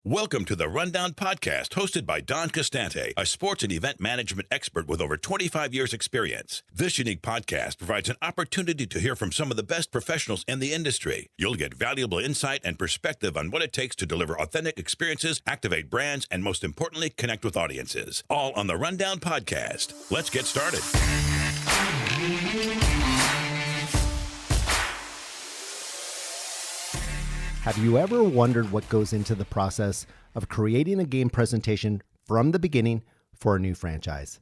Welcome to the Rundown Podcast, hosted by Don Costante, a sports and event management expert with over 25 years' experience. This unique podcast provides an opportunity to hear from some of the best professionals in the industry. You'll get valuable insight and perspective on what it takes to deliver authentic experiences, activate brands, and most importantly, connect with audiences. All on the Rundown Podcast. Let's get started. Have you ever wondered what goes into the process of creating a game presentation from the beginning for a new franchise?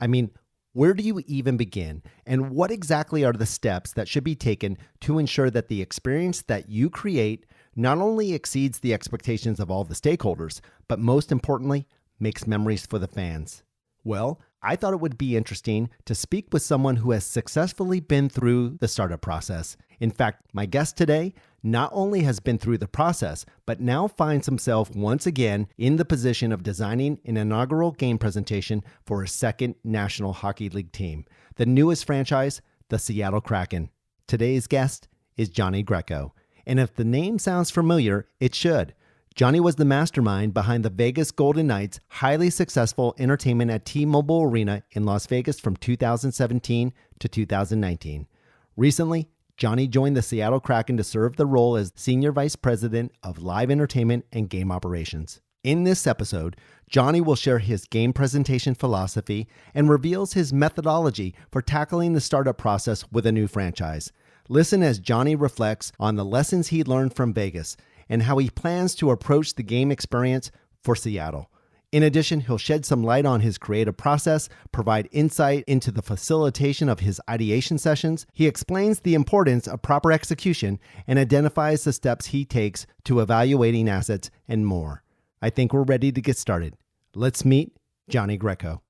I mean, where do you even begin? And what exactly are the steps that should be taken to ensure that the experience that you create not only exceeds the expectations of all the stakeholders, but most importantly, makes memories for the fans? Well, I thought it would be interesting to speak with someone who has successfully been through the startup process. In fact, my guest today not only has been through the process, but now finds himself once again in the position of designing an inaugural game presentation for a second National Hockey League team, the newest franchise, the Seattle Kraken. Today's guest is Jonny Greco. And if the name sounds familiar, it should. Jonny was the mastermind behind the Vegas Golden Knights' highly successful entertainment at T-Mobile Arena in Las Vegas from 2017 to 2019. Recently, Jonny joined the Seattle Kraken to serve the role as Senior Vice President of Live Entertainment and Game Operations. In this episode, Jonny will share his game presentation philosophy and reveals his methodology for tackling the startup process with a new franchise. Listen as Jonny reflects on the lessons he learned from Vegas and how he plans to approach the game experience for Seattle. In addition, he'll shed some light on his creative process, provide insight into the facilitation of his ideation sessions. He explains the importance of proper execution and identifies the steps he takes to evaluating assets and more. I think we're ready to get started. Let's meet Jonny Greco.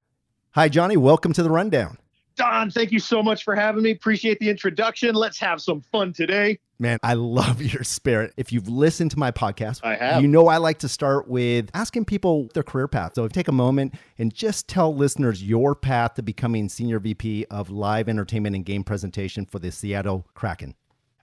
Hi, Jonny. Welcome to the Rundown. Don, thank you so much for having me. Appreciate the introduction. Let's have some fun today. Man, I love your spirit. If you've listened to my podcast, I have. You know I like to start with asking people their career path. So take a moment and just tell listeners your path to becoming Senior VP of Live Entertainment and Game Presentation for the Seattle Kraken.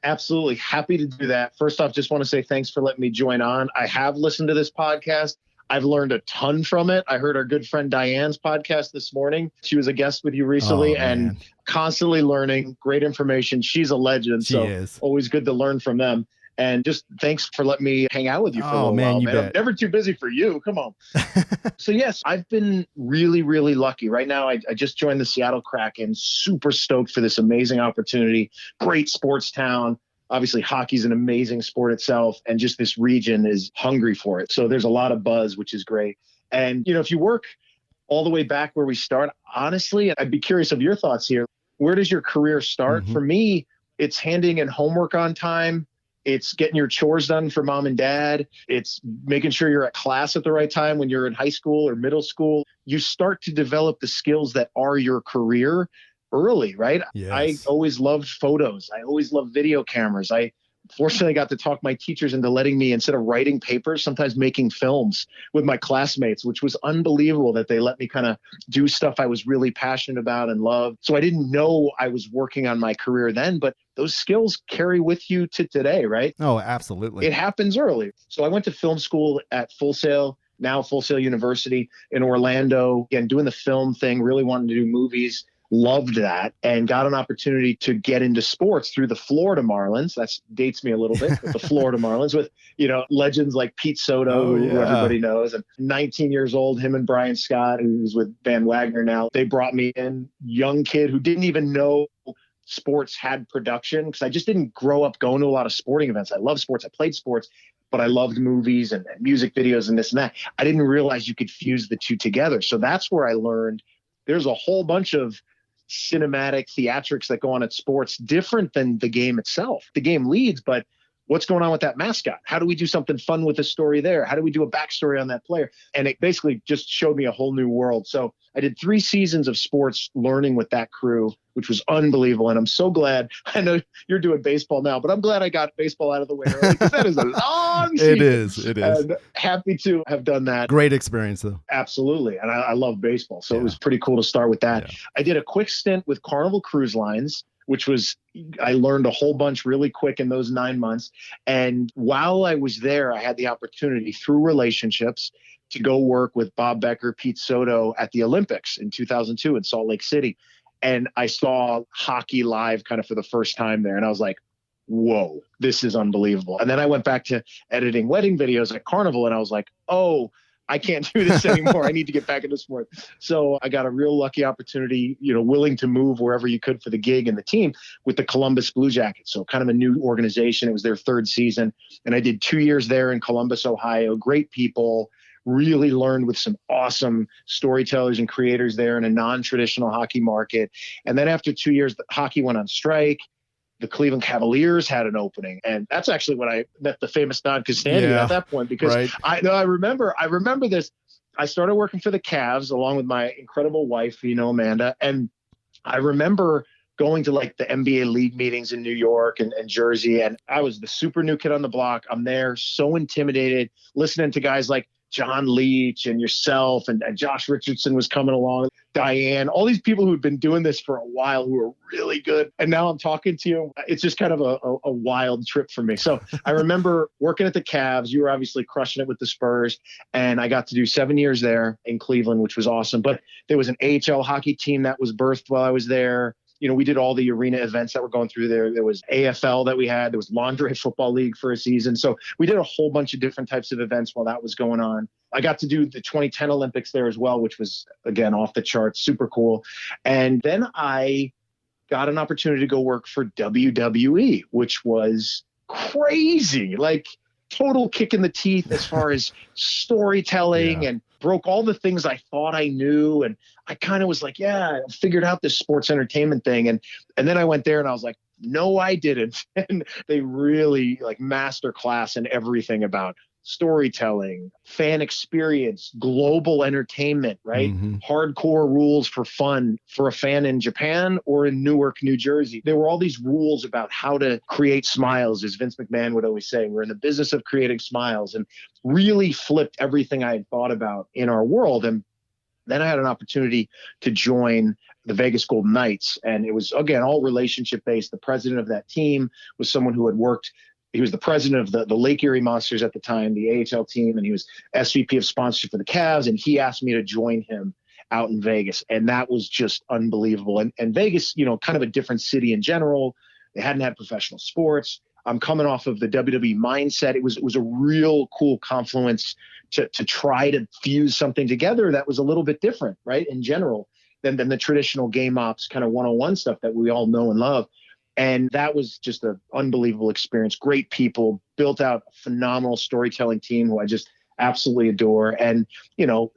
Absolutely. Happy to do that. First off, just want to say thanks for letting me join on. I have listened to this podcast. I've learned a ton from it. I heard our good friend Diane's podcast this morning. She was a guest with you recently and constantly learning great information. She's a legend. She is. Always good to learn from them. And just thanks for letting me hang out with you for a little while, man. I'm never too busy for you. Come on. So yes, I've been really, really lucky. Right now, I just joined the Seattle Kraken. Super stoked for this amazing opportunity. Great sports town. Obviously, hockey's an amazing sport itself, and just this region is hungry for it. So there's a lot of buzz, which is great. And, you know, if you work all the way back where we start, honestly, I'd be curious of your thoughts here. Where does your career start? For me, it's handing in homework on time. It's getting your chores done for mom and dad. It's making sure you're at class at the right time when you're in high school or middle school. You start to develop the skills that are your career early, right? Yes. I always loved photos. I always loved video cameras. I fortunately got to talk my teachers into letting me, instead of writing papers, sometimes making films with my classmates, which was unbelievable that they let me kind of do stuff I was really passionate about and loved. So I didn't know I was working on my career then, but those skills carry with you to today, right? Oh, absolutely. It happens early. So I went to film school at Full Sail, now Full Sail University in Orlando, again, doing the film thing, really wanting to do movies. Loved that and got an opportunity to get into sports through the Florida Marlins. That dates me a little bit, but the Florida Marlins with, you know, legends like Pete Soto, who everybody knows, and 19 years old, him and Brian Scott, who's with Van Wagner now. They brought me in, young kid who didn't even know sports had production, because I just didn't grow up going to a lot of sporting events. I love sports. I played sports, but I loved movies and music videos and this and that. I didn't realize you could fuse the two together. So that's where I learned there's a whole bunch of cinematic theatrics that go on at sports, different than the game itself. The game leads, but what's going on with that mascot? How do we do something fun with the story there? How do we do a backstory on that player? And it basically just showed me a whole new world. So I did 3 seasons of sports learning with that crew, which was unbelievable. And I'm so glad. I know you're doing baseball now, but I'm glad I got baseball out of the way early, because that is a long season. It is. And happy to have done that. Great experience, though. Absolutely. And I love baseball. So it was pretty cool to start with that. Yeah. I did a quick stint with Carnival Cruise Lines, which was, I learned a whole bunch really quick in those 9 months. And while I was there, I had the opportunity through relationships to go work with Bob Becker, Pete Soto at the Olympics in 2002 in Salt Lake City. And I saw hockey live kind of for the first time there. And I was like, whoa, this is unbelievable. And then I went back to editing wedding videos at Carnival, and I was like, oh, I can't do this anymore. I need to get back into sport. So I got a real lucky opportunity, willing to move wherever you could for the gig and the team with the Columbus Blue Jackets. So kind of a new organization. It was their third season. And I did 2 years there in Columbus, Ohio. Great people. Really learned with some awesome storytellers and creators there in a non-traditional hockey market. And then after 2 years, the hockey went on strike. The Cleveland Cavaliers had an opening. And that's actually when I met the famous Don Costandia at that point, because right. I remember this. I started working for the Cavs along with my incredible wife, Amanda. And I remember going to like the NBA league meetings in New York and Jersey. And I was the super new kid on the block. I'm there, so intimidated, listening to guys like John Leach and yourself and Josh Richardson was coming along, Diane, all these people who've been doing this for a while who are really good. And now I'm talking to you. It's just kind of a wild trip for me. So I remember working at the Cavs. You were obviously crushing it with the Spurs. And I got to do 7 years there in Cleveland, which was awesome. But there was an AHL hockey team that was birthed while I was there. We did all the arena events that were going through there. There was AFL that we had. There was Lingerie Football League for a season. So we did a whole bunch of different types of events while that was going on. I got to do the 2010 Olympics there as well, which was, again, off the charts, super cool. And then I got an opportunity to go work for WWE, which was crazy, like total kick in the teeth as far as storytelling and broke all the things I thought I knew. And I kind of was like, I figured out this sports entertainment thing. And then I went there and I was like, no, I didn't. And they really like master class in everything about storytelling, fan experience, global entertainment, right? Mm-hmm. Hardcore rules for fun for a fan in Japan or in Newark, New Jersey. There were all these rules about how to create smiles, as Vince McMahon would always say. We're in the business of creating smiles, and really flipped everything I had thought about in our world. And then I had an opportunity to join the Vegas Golden Knights. And it was, again, all relationship based. The president of that team was someone who had worked. He was the president of the Lake Erie Monsters at the time, the AHL team, and he was SVP of sponsorship for the Cavs. And he asked me to join him out in Vegas. And that was just unbelievable. And Vegas, kind of a different city in general. They hadn't had professional sports. I'm coming off of the WWE mindset. It was a real cool confluence to try to fuse something together that was a little bit different, right, in general, than the traditional game ops kind of one-on-one stuff that we all know and love. And that was just an unbelievable experience. Great people, built out a phenomenal storytelling team who I just absolutely adore. And,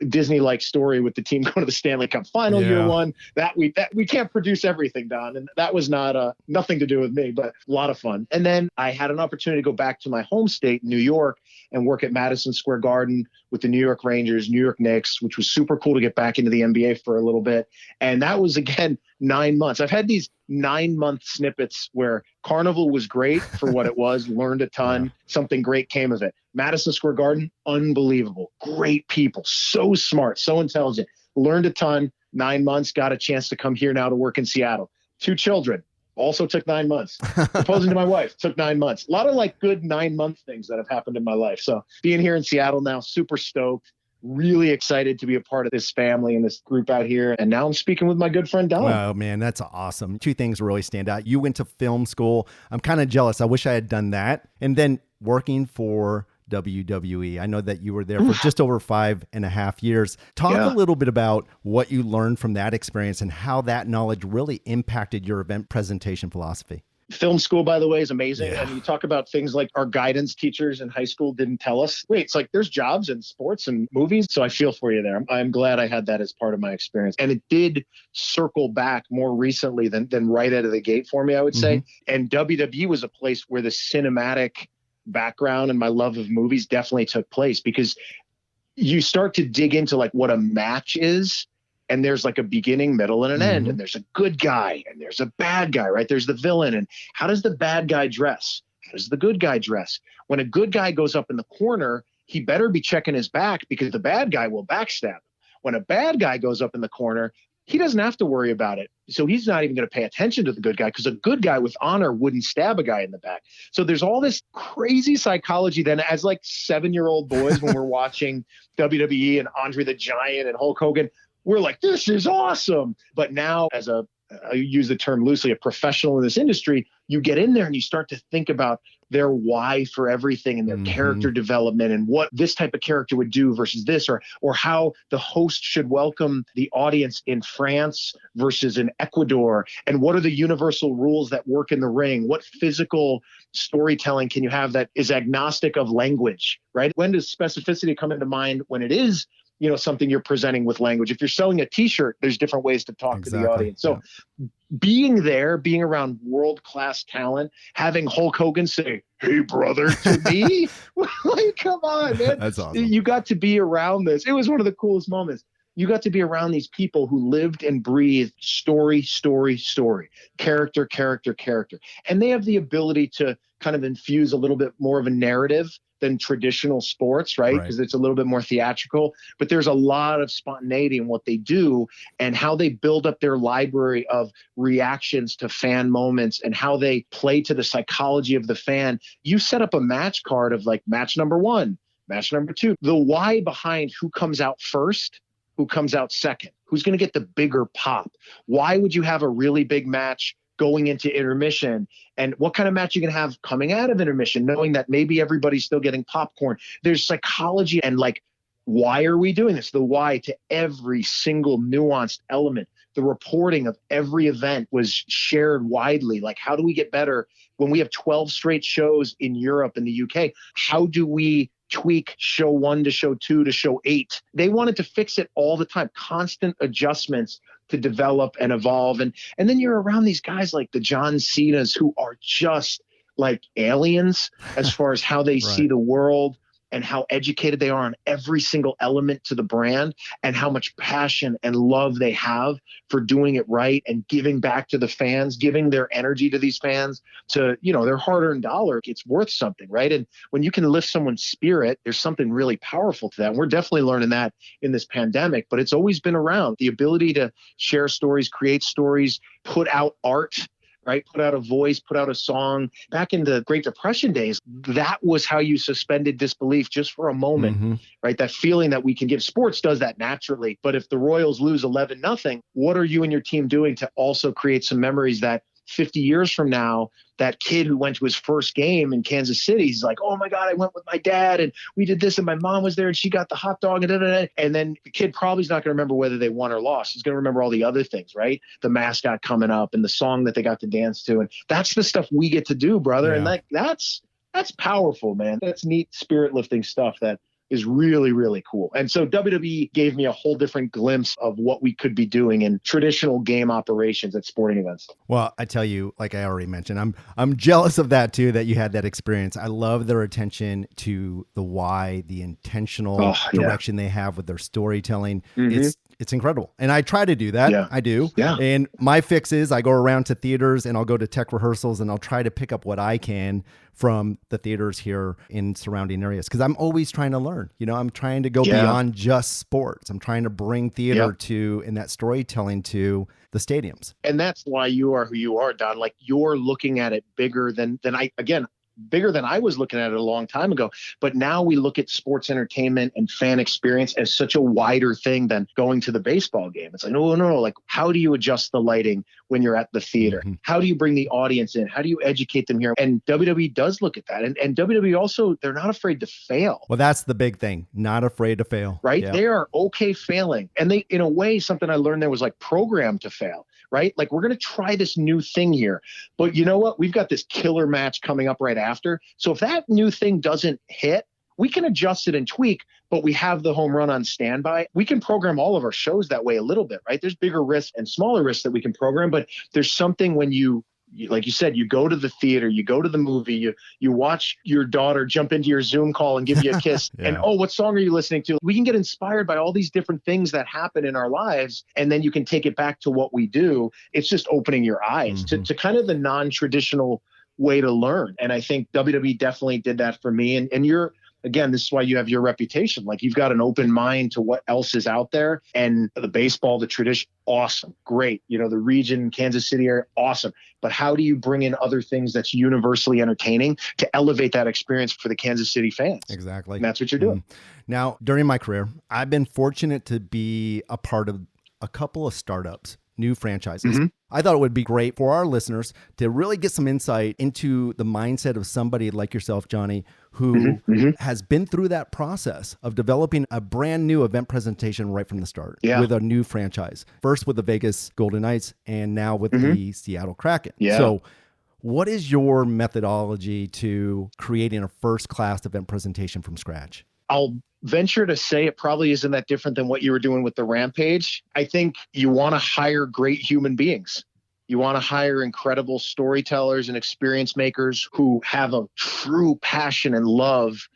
Disney-like story with the team going to the Stanley Cup final year one, that we can't produce everything, Don. And that was not nothing to do with me, but a lot of fun. And then I had an opportunity to go back to my home state, New York, and work at Madison Square Garden with the New York Rangers, New York Knicks, which was super cool to get back into the NBA for a little bit. And that was, again, 9 months. I've had these 9-month snippets where Carnival was great for what it was, learned a ton, something great came of it. Madison Square Garden, unbelievable. Great people, so smart, so intelligent, learned a ton. 9 months, got a chance to come here now to work in Seattle. 2 children, also took 9 months. Proposing to my wife, took 9 months. A lot of like good 9-month things that have happened in my life. So being here in Seattle now, super stoked. Really excited to be a part of this family and this group out here. And now I'm speaking with my good friend, Don. Wow, man, that's awesome. 2 things really stand out. You went to film school. I'm kind of jealous. I wish I had done that. And then working for WWE. I know that you were there for just over 5.5 years. Talk a little bit about what you learned from that experience and how that knowledge really impacted your event presentation philosophy. Film school, by the way, is amazing. Yeah. And you talk about things like our guidance teachers in high school didn't tell us. Wait, it's like there's jobs in sports and movies. So I feel for you there. I'm glad I had that as part of my experience. And it did circle back more recently than right out of the gate for me, I would say. And WWE was a place where the cinematic background and my love of movies definitely took place, because you start to dig into like what a match is. And there's like a beginning, middle, and an end. And there's a good guy and there's a bad guy, right? There's the villain. And how does the bad guy dress? How does the good guy dress? When a good guy goes up in the corner, he better be checking his back, because the bad guy will backstab him. When a bad guy goes up in the corner, he doesn't have to worry about it. So he's not even going to pay attention to the good guy, because a good guy with honor wouldn't stab a guy in the back. So there's all this crazy psychology then, as like 7-year-old boys, when we're watching WWE and Andre the Giant and Hulk Hogan, we're like, this is awesome. But now, as I use the term loosely, a professional in this industry, you get in there and you start to think about their why for everything and their character development and what this type of character would do versus this, or how the host should welcome the audience in France versus in Ecuador. And what are the universal rules that work in the ring? What physical storytelling can you have that is agnostic of language, right? When does specificity come into mind? When it is, something you're presenting with language. If you're selling a t-shirt, there's different ways to talk to the audience. So being around world-class talent, having Hulk Hogan say, "Hey brother," to me, like, come on, man. That's awesome. You got to be around this. It was one of the coolest moments. You got to be around these people who lived and breathed story, character. And they have the ability to kind of infuse a little bit more of a narrative than traditional sports, right? Because it's a little bit more theatrical, but there's a lot of spontaneity in what they do and how they build up their library of reactions to fan moments and how they play to the psychology of the fan. You set up a match card of like match number 1, match number 2, the why behind who comes out first, who comes out second, who's going to get the bigger pop. Why would you have a really big match going into intermission, and what kind of match you're going to have coming out of intermission, knowing that maybe everybody's still getting popcorn. There's psychology and like, why are we doing this? The why to every single nuanced element. The reporting of every event was shared widely. Like, how do we get better when we have 12 straight shows in Europe and the UK? How do we tweak show 1 to show 2 to show 8? They wanted to fix it all the time, constant adjustments to develop and evolve. And then you're around these guys like the John Cenas, who are just like aliens as far as how they see the world and how educated they are on every single element to the brand, and how much passion and love they have for doing it right and giving back to the fans, giving their energy to these fans, to, their hard-earned dollar. It's worth something, right? And when you can lift someone's spirit, there's something really powerful to that. And we're definitely learning that in this pandemic, but it's always been around. The ability to share stories, create stories, put out art, right? Put out a voice, put out a song. Back in the Great Depression days, that was how you suspended disbelief just for a moment, right? That feeling that we can give. Sports does that naturally. But if the Royals lose 11-0, what are you and your team doing to also create some memories that 50 years from now, that kid who went to his first game in Kansas City, he's like, "Oh my God, I went with my dad and we did this and my mom was there and she got the hot dog and da-da-da." And then the kid probably is not going to remember whether they won or lost. He's going to remember all the other things, right? The mascot coming up and the song that they got to dance to. And that's the stuff we get to do, brother. And that's powerful, man. That's neat, spirit lifting stuff that is really, really cool. And so WWE gave me a whole different glimpse of what we could be doing in traditional game operations at sporting events. Well, I tell you, like I already mentioned, I'm jealous of that too, that you had that experience. I love their attention to the why, the intentional direction they have with their storytelling. It's incredible. And I try to do that. Yeah. I do. Yeah. And my fix is I go around to theaters and I'll go to tech rehearsals and I'll try to pick up what I can from the theaters here in surrounding areas. Cause I'm always trying to learn, I'm trying to go beyond just sports. I'm trying to bring theater to, and that storytelling to the stadiums. And that's why you are who you are, Don. Like, you're looking at it bigger than bigger than I was looking at it a long time ago. But now we look at sports entertainment and fan experience as such a wider thing than going to the baseball game. It's like, no. Like, how do you adjust the lighting when you're at the theater? How do you bring the audience in? How do you educate them here? And WWE does look at that. And WWE also, they're not afraid to fail. Well, that's the big thing. Not afraid to fail. Right? Yeah. They are okay failing. And they, in a way, something I learned there was like programmed to fail. Right? Like, we're going to try this new thing here, but you know what? We've got this killer match coming up right after. So if that new thing doesn't hit, we can adjust it and tweak, but we have the home run on standby. We can program all of our shows that way a little bit, right? There's bigger risks and smaller risks that we can program, but there's something when you, like you said, you go to the theater, you go to the movie, you watch your daughter jump into your Zoom call and give you a kiss. And, oh, what song are you listening to? We can get inspired by all these different things that happen in our lives. And then you can take it back to what we do. It's just opening your eyes to kind of the non-traditional way to learn. And I think WWE definitely did that for me. And you're again, this is why you have your reputation. Like, you've got an open mind to what else is out there, and the baseball, the tradition, awesome, great. The region, Kansas City area, awesome. But how do you bring in other things that's universally entertaining to elevate that experience for the Kansas City fans? Exactly. And that's what you're doing. Now, during my career, I've been fortunate to be a part of a couple of startups, new franchises. I thought it would be great for our listeners to really get some insight into the mindset of somebody like yourself, Jonny, who has been through that process of developing a brand new event presentation right from the start with a new franchise. First with the Vegas Golden Knights and now with the Seattle Kraken. So what is your methodology to creating a first-class event presentation from scratch? I'll venture to say it probably isn't that different than what you were doing with the Rampage. I think you want to hire great human beings. You want to hire incredible storytellers and experience makers who have a true passion and love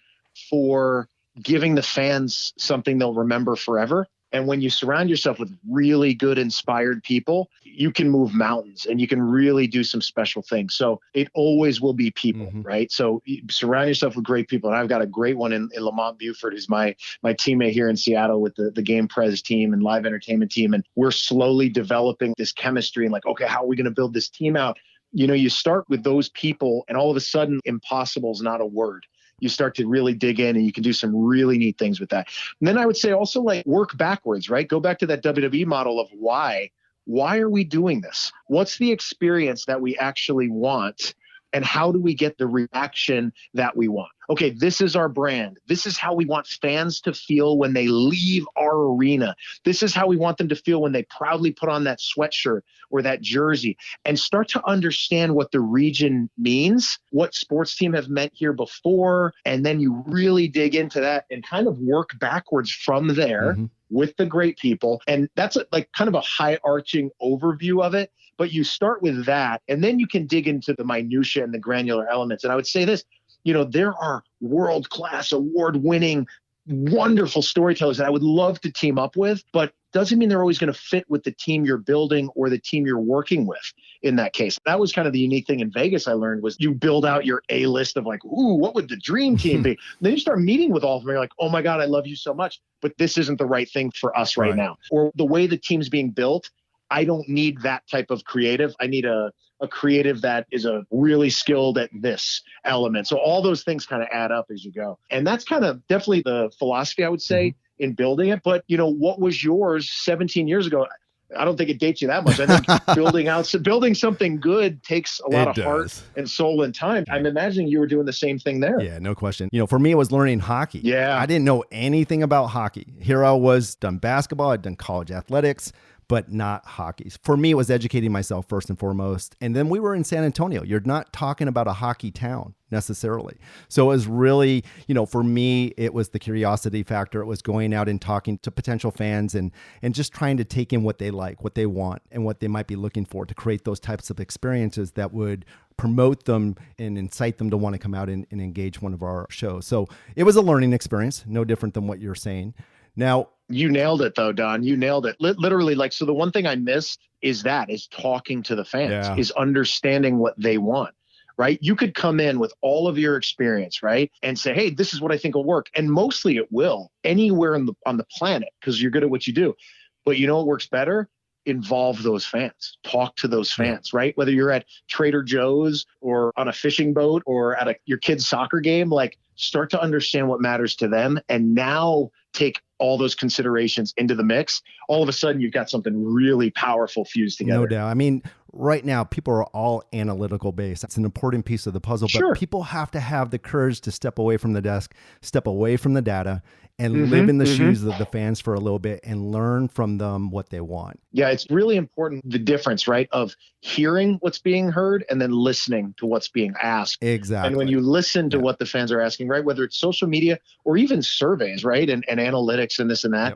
for giving the fans something they'll remember forever. And when you surround yourself with really good, inspired people, you can move mountains and you can really do some special things. So it always will be people, right? So you surround yourself with great people. And I've got a great one in Lamont Buford, who's my teammate here in Seattle with the Game Prez team and live entertainment team. And we're slowly developing this chemistry and like, okay, how are we going to build this team out? You start with those people and all of a sudden impossible is not a word. You start to really dig in and you can do some really neat things with that. And then I would say also like work backwards, right? Go back to that WWE model of why. Why are we doing this? What's the experience that we actually want? And how do we get the reaction that we want? Okay, this is our brand. This is how we want fans to feel when they leave our arena. This is how we want them to feel when they proudly put on that sweatshirt or that jersey, and start to understand what the region means, what sports team have meant here before. And then you really dig into that and kind of work backwards from there with the great people. And that's like kind of a high arching overview of it. But you start with that, and then you can dig into the minutia and the granular elements. And I would say this, there are world-class, award-winning, wonderful storytellers that I would love to team up with, but doesn't mean they're always going to fit with the team you're building or the team you're working with in that case. That was kind of the unique thing in Vegas I learned was you build out your A list of like, ooh, what would the dream team be? Then you start meeting with all of them. You're like, oh my God, I love you so much, but this isn't the right thing for us right now. Or the way the team's being built, I don't need that type of creative. I need a creative that is a really skilled at this element. So all those things kind of add up as you go. And that's kind of definitely the philosophy, I would say, in building it. But, what was yours 17 years ago? I don't think it dates you that much. I think building something good takes a lot of heart and soul and time. I'm imagining you were doing the same thing there. Yeah, no question. For me, it was learning hockey. Yeah. I didn't know anything about hockey. Here I was, done basketball, I'd done college athletics, but not hockey. For me, it was educating myself first and foremost. And then we were in San Antonio. You're not talking about a hockey town necessarily. So it was really, for me, it was the curiosity factor. It was going out and talking to potential fans and just trying to take in what they like, what they want, and what they might be looking for to create those types of experiences that would promote them and incite them to want to come out and engage one of our shows. So it was a learning experience, no different than what you're saying. Now, you nailed it though, Don. You nailed it. Literally, so the one thing I missed is talking to the fans, is understanding what they want, right? You could come in with all of your experience, right? And say, hey, this is what I think will work. And mostly it will anywhere on the planet because you're good at what you do. But what works better? Involve those fans, talk to those fans, right? Whether you're at Trader Joe's or on a fishing boat or at your kid's soccer game, start to understand what matters to them and now take all those considerations into the mix. All of a sudden you've got something really powerful fused together. No doubt. I mean, right now people are all analytical based. It's an important piece of the puzzle, but people have to have the courage to step away from the desk, step away from the data, and live in the shoes of the fans for a little bit and learn from them what they want. Yeah, it's really important, the difference, right, of hearing what's being heard and then listening to what's being asked. Exactly. And when you listen to what the fans are asking, right, whether it's social media or even surveys, right, and analytics and this and that,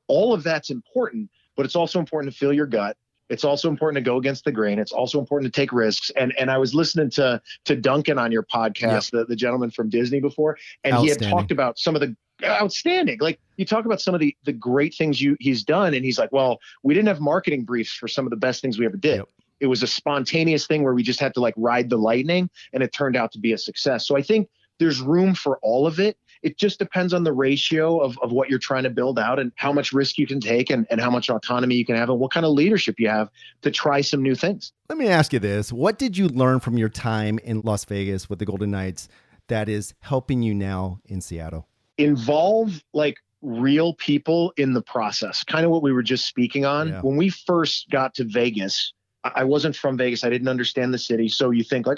all of that's important, but it's also important to feel your gut. It's also important to go against the grain. It's also important to take risks. And I was listening to Duncan on your podcast, the gentleman from Disney before, and he had talked about some of the outstanding, you talk about some of the great things he's done. And he's like, well, we didn't have marketing briefs for some of the best things we ever did. It was a spontaneous thing where we just had to ride the lightning, and it turned out to be a success. So I think there's room for all of it. it just depends on the ratio of what you're trying to build out and how much risk you can take and how much autonomy you can have and what kind of leadership you have to try some new things. Let me ask you this. What did you learn from your time in Las Vegas with the Golden Knights that is helping you now in Seattle? Involve like real people in the process, kind of what we were just speaking on. Yeah. When we first got to Vegas, I wasn't from Vegas. I didn't understand the city. So you think like,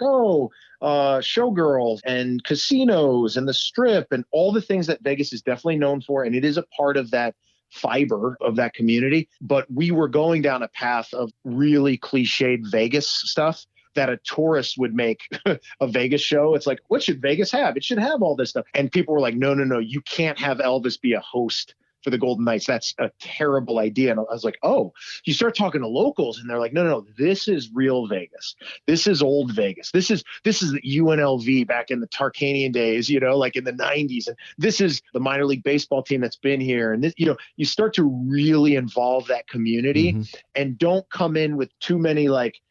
showgirls and casinos and the strip and all the things that Vegas is definitely known for. And it is a part of that fiber of that community. But we were going down a path of really cliched Vegas stuff that a tourist would make a Vegas show. It's like, what should Vegas have? It should have all this stuff. And people were like, no, you can't have Elvis be a host for the Golden Knights. That's a terrible idea. And I was like, oh, you start talking to locals and they're like, no, this is real Vegas. This is old Vegas. This is the UNLV back in the Tarkanian days, like in the 90s. And this is the minor league baseball team that's been here. And this, you start to really involve that community and don't come in with too many like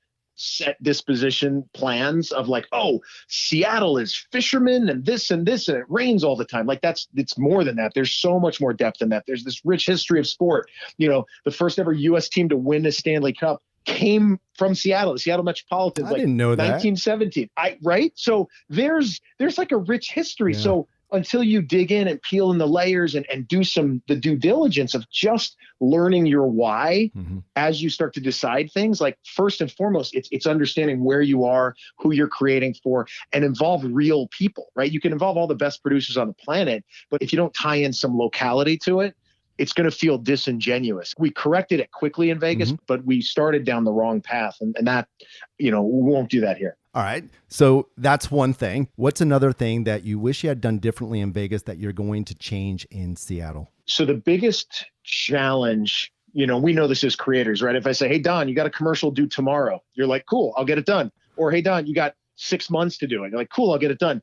set disposition plans of like, oh, Seattle is fishermen and this and this, and it rains all the time. Like it's more than that. There's so much more depth in that. There's this rich history of sport. The first ever U.S. team to win a Stanley Cup came from Seattle, the Seattle Metropolitans. I didn't know that. 1917. Right? So there's like a rich history. Yeah. So until you dig in and peel in the layers and do the due diligence of just learning your why as you start to decide things, like first and foremost, it's understanding where you are, who you're creating for, and involve real people, right? You can involve all the best producers on the planet, but if you don't tie in some locality to it, it's going to feel disingenuous. We corrected it quickly in Vegas, but we started down the wrong path. And that, we won't do that here. All right. So that's one thing. What's another thing that you wish you had done differently in Vegas that you're going to change in Seattle? So the biggest challenge, we know this as creators, right? If I say, hey, Don, you got a commercial due tomorrow, you're like, cool, I'll get it done. Or, hey, Don, you got 6 months to do it. You're like, cool, I'll get it done.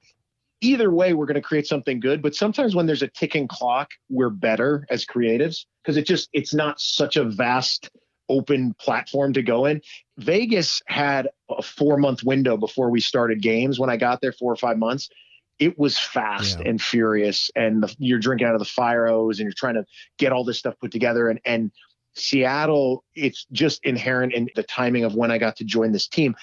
Either way, we're going to create something good. But sometimes when there's a ticking clock, we're better as creatives because it's not such a vast open platform to go in. Vegas had a 4-month window before we started games. When I got there, 4 or 5 months, it was fast and furious. And you're drinking out of the fire hose and you're trying to get all this stuff put together. And Seattle, it's just inherent in the timing of when I got to join this team.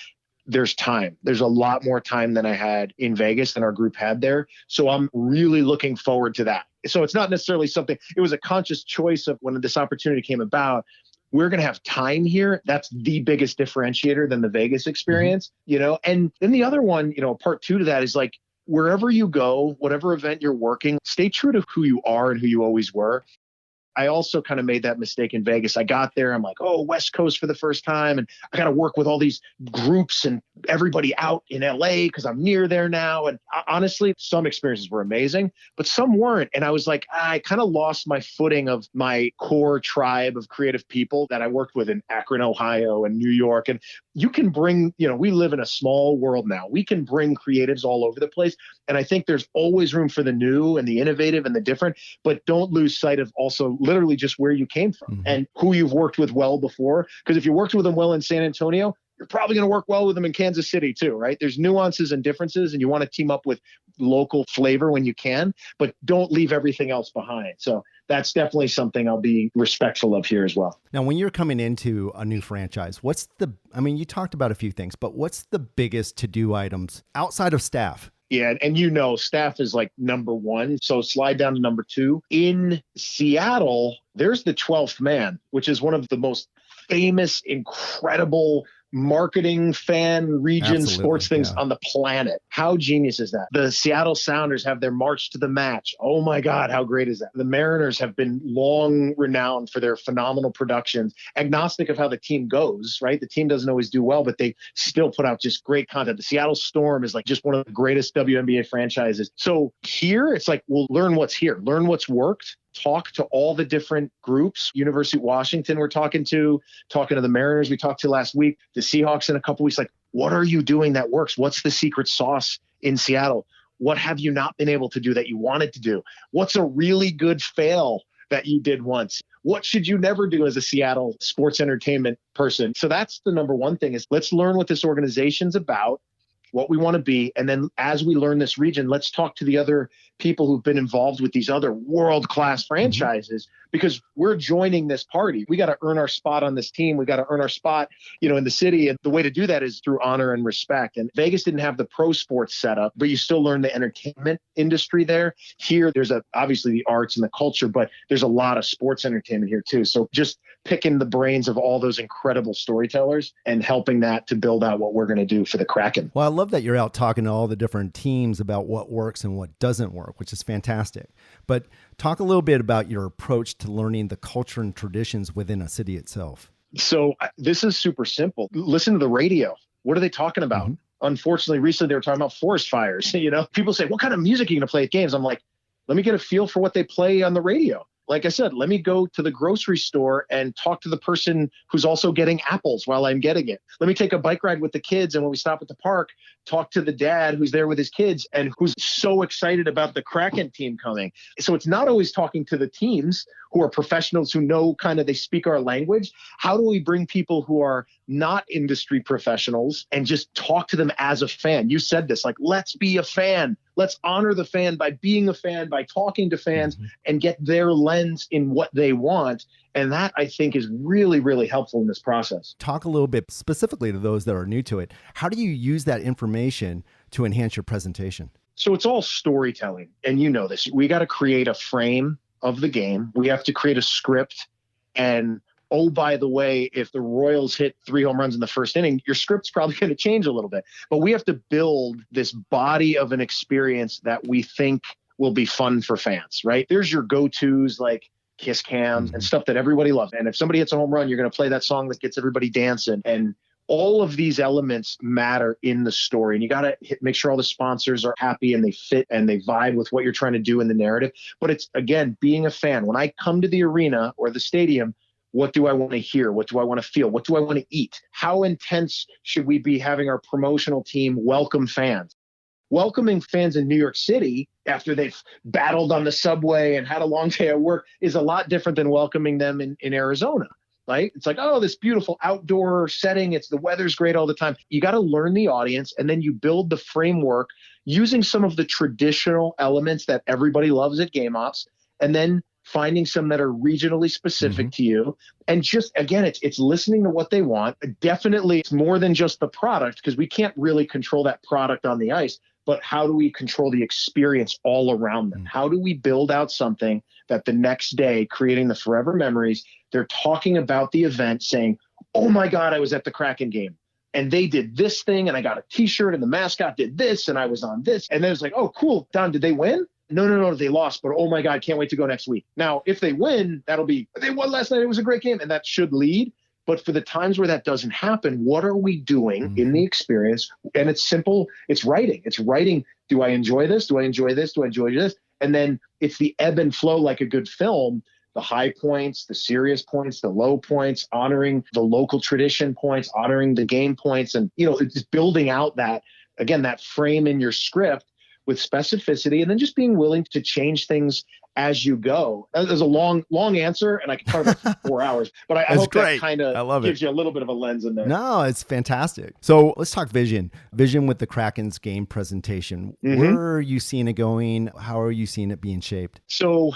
There's time. There's a lot more time than I had in Vegas than our group had there. So I'm really looking forward to that. So it's not necessarily something, it was a conscious choice of when this opportunity came about. We're going to have time here. That's the biggest differentiator than the Vegas experience, And then the other one, part two to that is like, wherever you go, whatever event you're working, stay true to who you are and who you always were. I also kind of made that mistake in Vegas. I got there. I'm like, oh, West Coast for the first time. And I got to work with all these groups and everybody out in LA because I'm near there now. And honestly, some experiences were amazing, but some weren't. And I was like, I kind of lost my footing of my core tribe of creative people that I worked with in Akron, Ohio and New York. And you can bring, we live in a small world now. We can bring creatives all over the place. And I think there's always room for the new and the innovative and the different, but don't lose sight of also literally just where you came from and who you've worked with well before. Because if you worked with them well in San Antonio, you're probably going to work well with them in Kansas City too, right? There's nuances and differences, and you want to team up with local flavor when you can, but don't leave everything else behind. So that's definitely something I'll be respectful of here as well. Now, when you're coming into a new franchise, you talked about a few things, but what's the biggest to-do items outside of staff? Yeah. And staff is like number one. So slide down to number two. In Seattle, there's the 12th man, which is one of the most famous, incredible marketing fan region sports things on the planet. How genius is that? The Seattle Sounders have their March to the Match. Oh my God, how great is that? The Mariners have been long renowned for their phenomenal productions, agnostic of how the team goes, right? The team doesn't always do well, but they still put out just great content. The Seattle Storm is like just one of the greatest WNBA franchises. So here it's like, we'll learn what's here, learn what's worked, talk to all the different groups. University of Washington, we're talking to the Mariners we talked to last week, the Seahawks in a couple weeks. Like, what are you doing that works? What's the secret sauce in Seattle? What have you not been able to do that you wanted to do? What's a really good fail that you did once? What should you never do as a Seattle sports entertainment person? So that's the number one thing is let's learn what this organization's about. what we want to be. And then as we learn this region, let's talk to the other people who've been involved with these other world-class franchises, because we're joining this party. We got to earn our spot on this team. We got to earn our spot, in the city. And the way to do that is through honor and respect. And Vegas didn't have the pro sports setup, but you still learn the entertainment industry there. Here, there's obviously the arts and the culture, but there's a lot of sports entertainment here too. So just picking the brains of all those incredible storytellers and helping that to build out what we're going to do for the Kraken. Well, I love that you're out talking to all the different teams about what works and what doesn't work, which is fantastic. But talk a little bit about your approach to learning the culture and traditions within a city itself. So this is super simple. Listen to the radio. What are they talking about? Unfortunately, recently they were talking about forest fires. People say, what kind of music are you going to play at games? I'm like, let me get a feel for what they play on the radio. Like I said, let me go to the grocery store and talk to the person who's also getting apples while I'm getting it. Let me take a bike ride with the kids. And when we stop at the park, talk to the dad who's there with his kids and who's so excited about the Kraken team coming. So it's not always talking to the teams who are professionals who know they speak our language. How do we bring people who are not industry professionals and just talk to them as a fan? You said this, like, let's be a fan. Let's honor the fan by being a fan, by talking to fans and get their lens in what they want. And that, I think, is really, really helpful in this process. Talk a little bit specifically to those that are new to it. How do you use that information to enhance your presentation? So it's all storytelling. And you know this. We got to create a frame of the game. We have to create a script. And oh, by the way, if the Royals hit 3 home runs in the first inning, your script's probably going to change a little bit. But we have to build this body of an experience that we think will be fun for fans, right? There's your go-tos like kiss cams and stuff that everybody loves. And if somebody hits a home run, you're going to play that song that gets everybody dancing. And all of these elements matter in the story. And you got to make sure all the sponsors are happy and they fit and they vibe with what you're trying to do in the narrative. But it's, again, being a fan. When I come to the arena or the stadium, what do I want to hear? What do I want to feel? What do I want to eat? How intense should we be having our promotional team welcome fans? Welcoming fans in New York City after they've battled on the subway and had a long day at work is a lot different than welcoming them in Arizona, right? It's like, oh, this beautiful outdoor setting. The weather's great all the time. You got to learn the audience, and then you build the framework using some of the traditional elements that everybody loves at Game Ops, and then finding some that are regionally specific to you. And just, again, it's listening to what they want. Definitely, it's more than just the product, because we can't really control that product on the ice. But how do we control the experience all around them? How do we build out something that the next day, creating the forever memories, they're talking about the event saying, oh my God, I was at the Kraken game and they did this thing and I got a t-shirt and the mascot did this and I was on this. And then it's like, oh, cool. Don, did they win? No, they lost. But oh my God, can't wait to go next week. Now, if they win, they won last night. It was a great game. And that should lead. But for the times where that doesn't happen, what are we doing in the experience? And it's simple. It's writing. Do I enjoy this? Do I enjoy this? Do I enjoy this? And then it's the ebb and flow like a good film, the high points, the serious points, the low points, honoring the local tradition points, honoring the game points. And, it's building out that, again, that frame in your script with specificity, and then just being willing to change things as you go. There's a long answer, and I can talk about it for 4 hours, but I hope great. That kind of gives you a little bit of a lens in there. No, it's fantastic. So let's talk vision with the Kraken's game presentation. Where are you seeing it going? How are you seeing it being shaped? So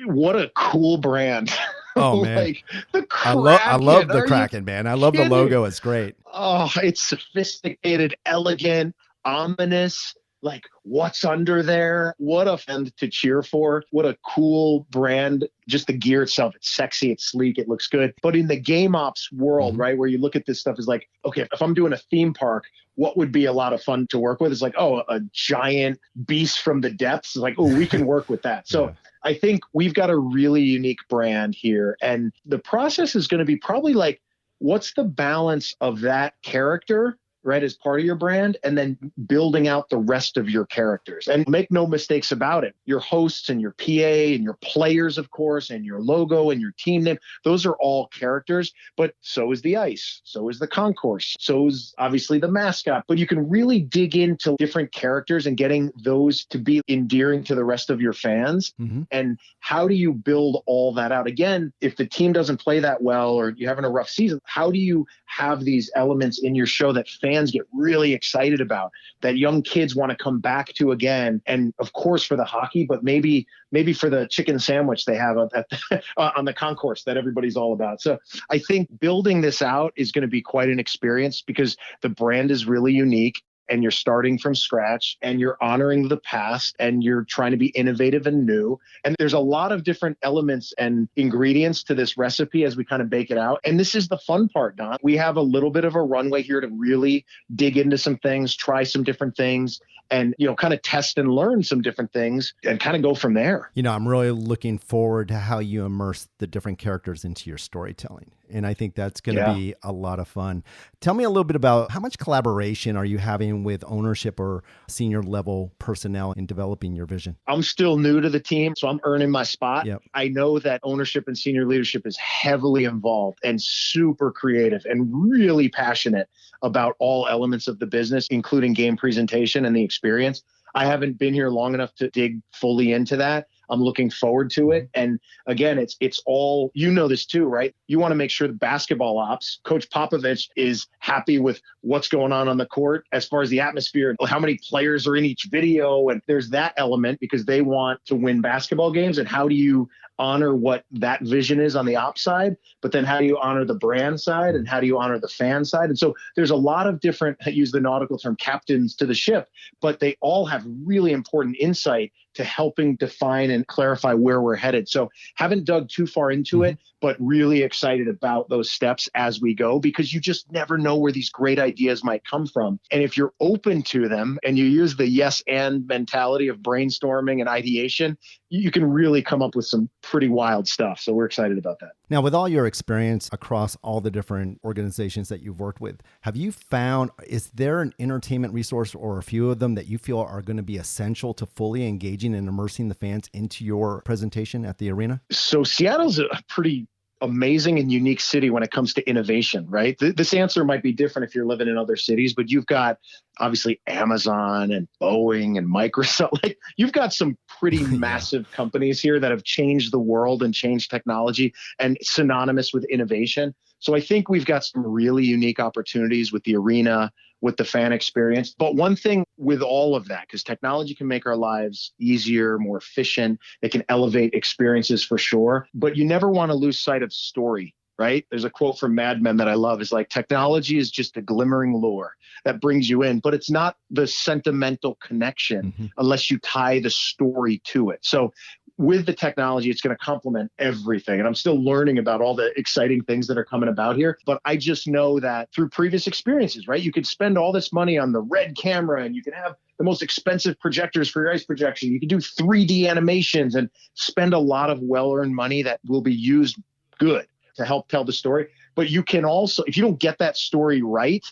what a cool brand. Oh man. Like the Kraken. I love the Kraken, man. I love the logo. It's great. Oh, it's sophisticated, elegant, ominous. Like, what's under there? What a fan to cheer for. What a cool brand. Just the gear itself. It's sexy. It's sleek. It looks good. But in the game ops world, right, where you look at this stuff is like, okay, if I'm doing a theme park, what would be a lot of fun to work with? It's like, oh, a giant beast from the depths. It's like, oh, we can work with that. So I think we've got a really unique brand here. And the process is going to be probably like, what's the balance of that character, right, as part of your brand, and then building out the rest of your characters. And make no mistakes about it. Your hosts and your PA and your players, of course, and your logo and your team name, those are all characters, but so is the ice. So is the concourse. So is obviously the mascot. But you can really dig into different characters and getting those to be endearing to the rest of your fans. And how do you build all that out? Again, if the team doesn't play that well or you're having a rough season, how do you have these elements in your show that fans fans get really excited about, that young kids want to come back to again. And of course for the hockey, but maybe for the chicken sandwich they have on the concourse that everybody's all about. So I think building this out is going to be quite an experience because the brand is really unique. And you're starting from scratch and you're honoring the past and you're trying to be innovative and new. And there's a lot of different elements and ingredients to this recipe as we kind of bake it out. And this is the fun part, Don. We have a little bit of a runway here to really dig into some things, try some different things, and, kind of test and learn some different things and kind of go from there. I'm really looking forward to how you immerse the different characters into your storytelling. And I think that's going to be a lot of fun. Tell me a little bit about how much collaboration are you having with ownership or senior level personnel in developing your vision? I'm still new to the team, so I'm earning my spot. Yep. I know that ownership and senior leadership is heavily involved and super creative and really passionate about all elements of the business, including game presentation and the experience. I haven't been here long enough to dig fully into that. I'm looking forward to it. And again, it's all, this too, right? You want to make sure the basketball ops, Coach Popovich is happy with what's going on the court as far as the atmosphere, how many players are in each video. And there's that element because they want to win basketball games. And how do you honor what that vision is on the ops side, but then how do you honor the brand side and how do you honor the fan side? And so there's a lot of different, I use the nautical term, captains to the ship, but they all have really important insight to helping define and clarify where we're headed. So haven't dug too far into it, but really excited about those steps as we go, because you just never know where these great ideas might come from. And if you're open to them and you use the yes and mentality of brainstorming and ideation, you can really come up with some pretty wild stuff. So we're excited about that. Now, with all your experience across all the different organizations that you've worked with, have you found, is there an entertainment resource or a few of them that you feel are going to be essential to fully engaging and immersing the fans into your presentation at the arena? So Seattle's a pretty amazing and unique city when it comes to innovation, right? This answer might be different if you're living in other cities, but you've got obviously Amazon and Boeing and Microsoft. Like, you've got some pretty massive companies here that have changed the world and changed technology and synonymous with innovation. So I think we've got some really unique opportunities with the arena, with the fan experience. But one thing with all of that, because technology can make our lives easier, more efficient, it can elevate experiences for sure, but you never want to lose sight of story, right? There's a quote from Mad Men that I love. It's like, technology is just a glimmering lure that brings you in, but it's not the sentimental connection unless you tie the story to it. So with the technology, it's going to complement everything. And I'm still learning about all the exciting things that are coming about here. But I just know that through previous experiences, right? You could spend all this money on the red camera and you can have the most expensive projectors for your ice projection. You can do 3D animations and spend a lot of well-earned money that will be used good to help tell the story. But you can also, if you don't get that story right,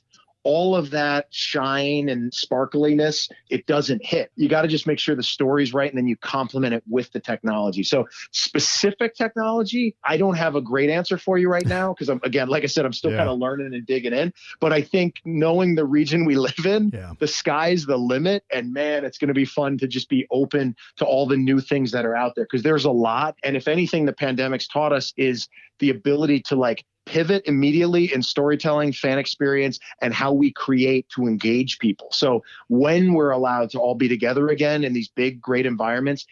all of that shine and sparkliness, it doesn't hit. You got to just make sure the story's right, and then you complement it with the technology. So specific technology, I don't have a great answer for you right now because again, like I said, I'm still kind of learning and digging in. But I think knowing the region we live in, the sky's the limit. And man, it's going to be fun to just be open to all the new things that are out there, because there's a lot. And if anything, the pandemic's taught us is the ability to pivot immediately in storytelling, fan experience, and how we create to engage people. So when we're allowed to all be together again in these big, great environments,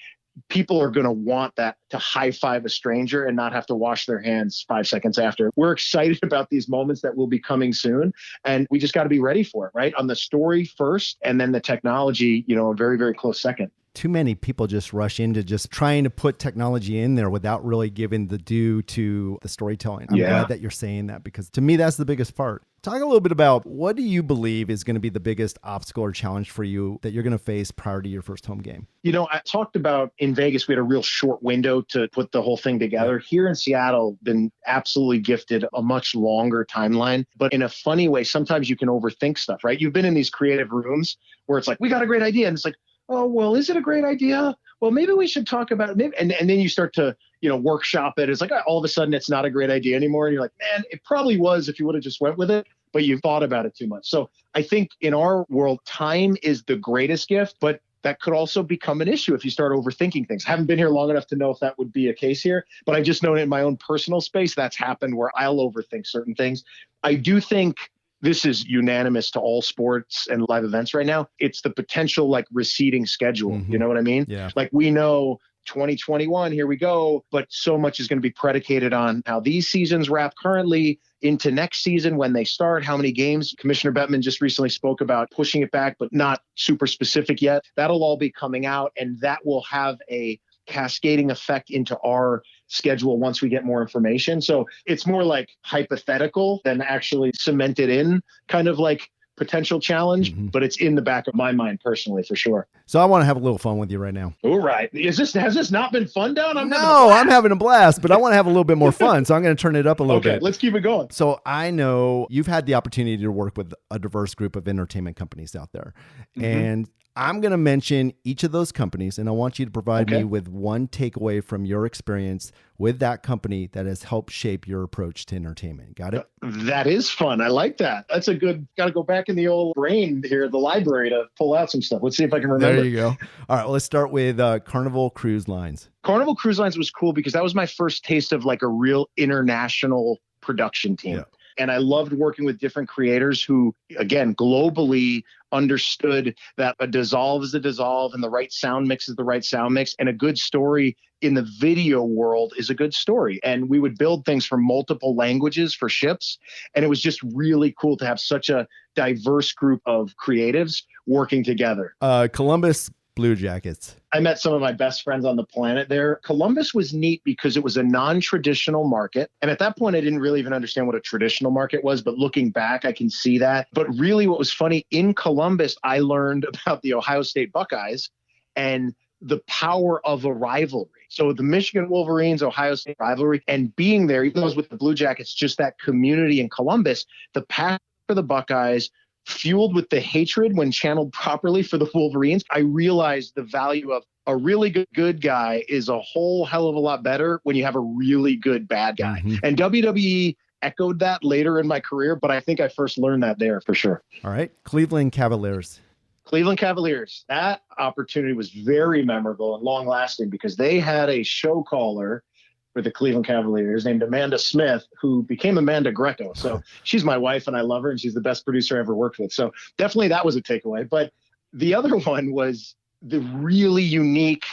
people are going to want that to high five a stranger and not have to wash their hands 5 seconds after. We're excited about these moments that will be coming soon. And we just got to be ready for it, right? On the story first, and then the technology, a very, very close second. Too many people just rush into just trying to put technology in there without really giving the due to the storytelling. I'm glad that you're saying that, because to me, that's the biggest part. Talk a little bit about, what do you believe is going to be the biggest obstacle or challenge for you that you're going to face prior to your first home game? I talked about in Vegas, we had a real short window to put the whole thing together. Here in Seattle, been absolutely gifted a much longer timeline. But in a funny way, sometimes you can overthink stuff, right? You've been in these creative rooms where it's like, we got a great idea. And it's like, oh, well, is it a great idea? Well, maybe we should talk about it. Maybe. And then you start to, workshop it. It's like, all of a sudden it's not a great idea anymore. And you're like, man, it probably was if you would have just went with it, but you thought about it too much. So I think in our world, time is the greatest gift, but that could also become an issue if you start overthinking things. I haven't been here long enough to know if that would be a case here, but I've just known in my own personal space that's happened where I'll overthink certain things. I do think this is unanimous to all sports and live events right now. It's the potential like receding schedule. You know what I mean? Yeah. Like we know 2021, here we go. But so much is going to be predicated on how these seasons wrap currently into next season when they start, how many games. Commissioner Bettman just recently spoke about pushing it back, but not super specific yet. That'll all be coming out, and that will have a cascading effect into our schedule once we get more information. So it's more like hypothetical than actually cemented in, kind of like potential challenge, but it's in the back of my mind personally, for sure. So I want to have a little fun with you right now. All right. Has this not been fun, Don? I'm having a blast, but I want to have a little bit more fun. So I'm going to turn it up a little bit. Okay, let's keep it going. So I know you've had the opportunity to work with a diverse group of entertainment companies out there. And I'm going to mention each of those companies, and I want you to provide me with one takeaway from your experience with that company that has helped shape your approach to entertainment. Got it? That is fun. I like that. That's a good, got to go back in the old brain here, the library, to pull out some stuff. Let's see if I can remember. There you go. All right, well, let's start with Carnival Cruise Lines. Carnival Cruise Lines was cool because that was my first taste of like a real international production team. Yeah. And I loved working with different creators who, again, globally understood that a dissolve is a dissolve and the right sound mix is the right sound mix. And a good story in the video world is a good story. And we would build things from multiple languages for ships. And it was just really cool to have such a diverse group of creatives working together. Columbus Blue Jackets. I met some of my best friends on the planet there. Columbus was neat because it was a non-traditional market. And at that point, I didn't really even understand what a traditional market was. But looking back, I can see that. But really what was funny, in Columbus, I learned about the Ohio State Buckeyes and the power of a rivalry. So the Michigan Wolverines, Ohio State rivalry, and being there, even though I was with the Blue Jackets, just that community in Columbus, the passion for the Buckeyes, fueled with the hatred when channeled properly for the Wolverines, I realized the value of a really good guy is a whole hell of a lot better when you have a really good bad guy. And WWE echoed that later in my career, but I think I first learned that there for sure. All right. Cleveland Cavaliers. Cleveland Cavaliers. That opportunity was very memorable and long lasting because they had a show caller for the Cleveland Cavaliers named Amanda Smith, who became Amanda Greco. So she's my wife and I love her and she's the best producer I ever worked with. So definitely that was a takeaway. But the other one was the really unique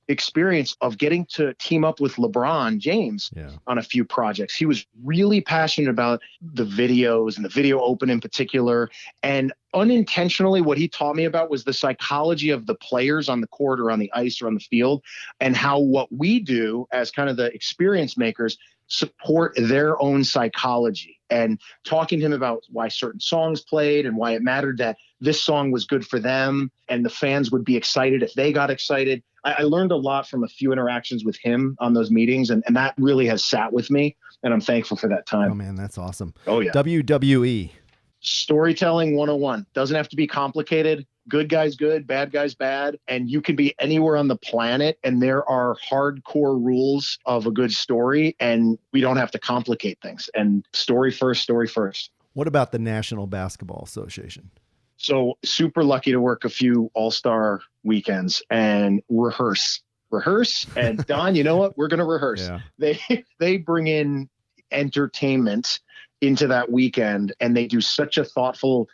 experience of getting to team up with LeBron James on a few projects. He was really passionate about the videos and the video open in particular. And unintentionally, what he taught me about was the psychology of the players on the court or on the ice or on the field, and how what we do as kind of the experience makers support their own psychology. And talking to him about why certain songs played and why it mattered that this song was good for them and the fans would be excited if they got excited. I learned a lot from a few interactions with him on those meetings, and that really has sat with me, and I'm thankful for that time. Oh, man, that's awesome. Oh, yeah. WWE. Storytelling 101. Doesn't have to be complicated. Good guys good, bad guys bad, and you can be anywhere on the planet, and there are hardcore rules of a good story, and we don't have to complicate things. And story first, story first. What about the National Basketball Association? So super lucky to work a few all-star weekends and rehearse. And Don, you know what? We're going to rehearse. Yeah. They bring in entertainment into that weekend, and they do such a thoughtful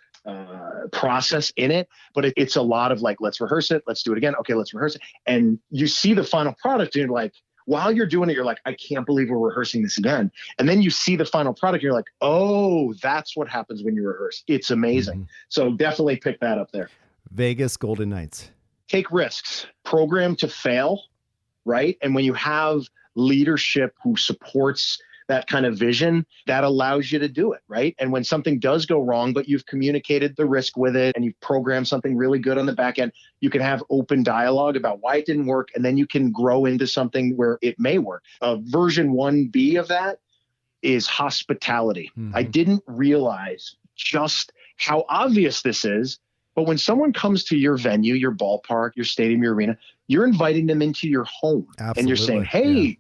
process in it, but it's a lot of like, let's rehearse it. Let's do it again. Okay, let's rehearse it. And you see the final product and you're like, while you're doing it, you're like, I can't believe we're rehearsing this again. And then you see the final product, and you're like, oh, that's what happens when you rehearse. It's amazing. So definitely pick that up there. Vegas Golden Knights. Take risks, program to fail, right? And when you have leadership who supports that kind of vision, that allows you to do it, right? And when something does go wrong, but you've communicated the risk with it and you've programmed something really good on the back end, you can have open dialogue about why it didn't work, and then you can grow into something where it may work. Version 1B of that is hospitality. I didn't realize just how obvious this is, but when someone comes to your venue, your ballpark, your stadium, your arena, you're inviting them into your home. Absolutely. And you're saying, hey,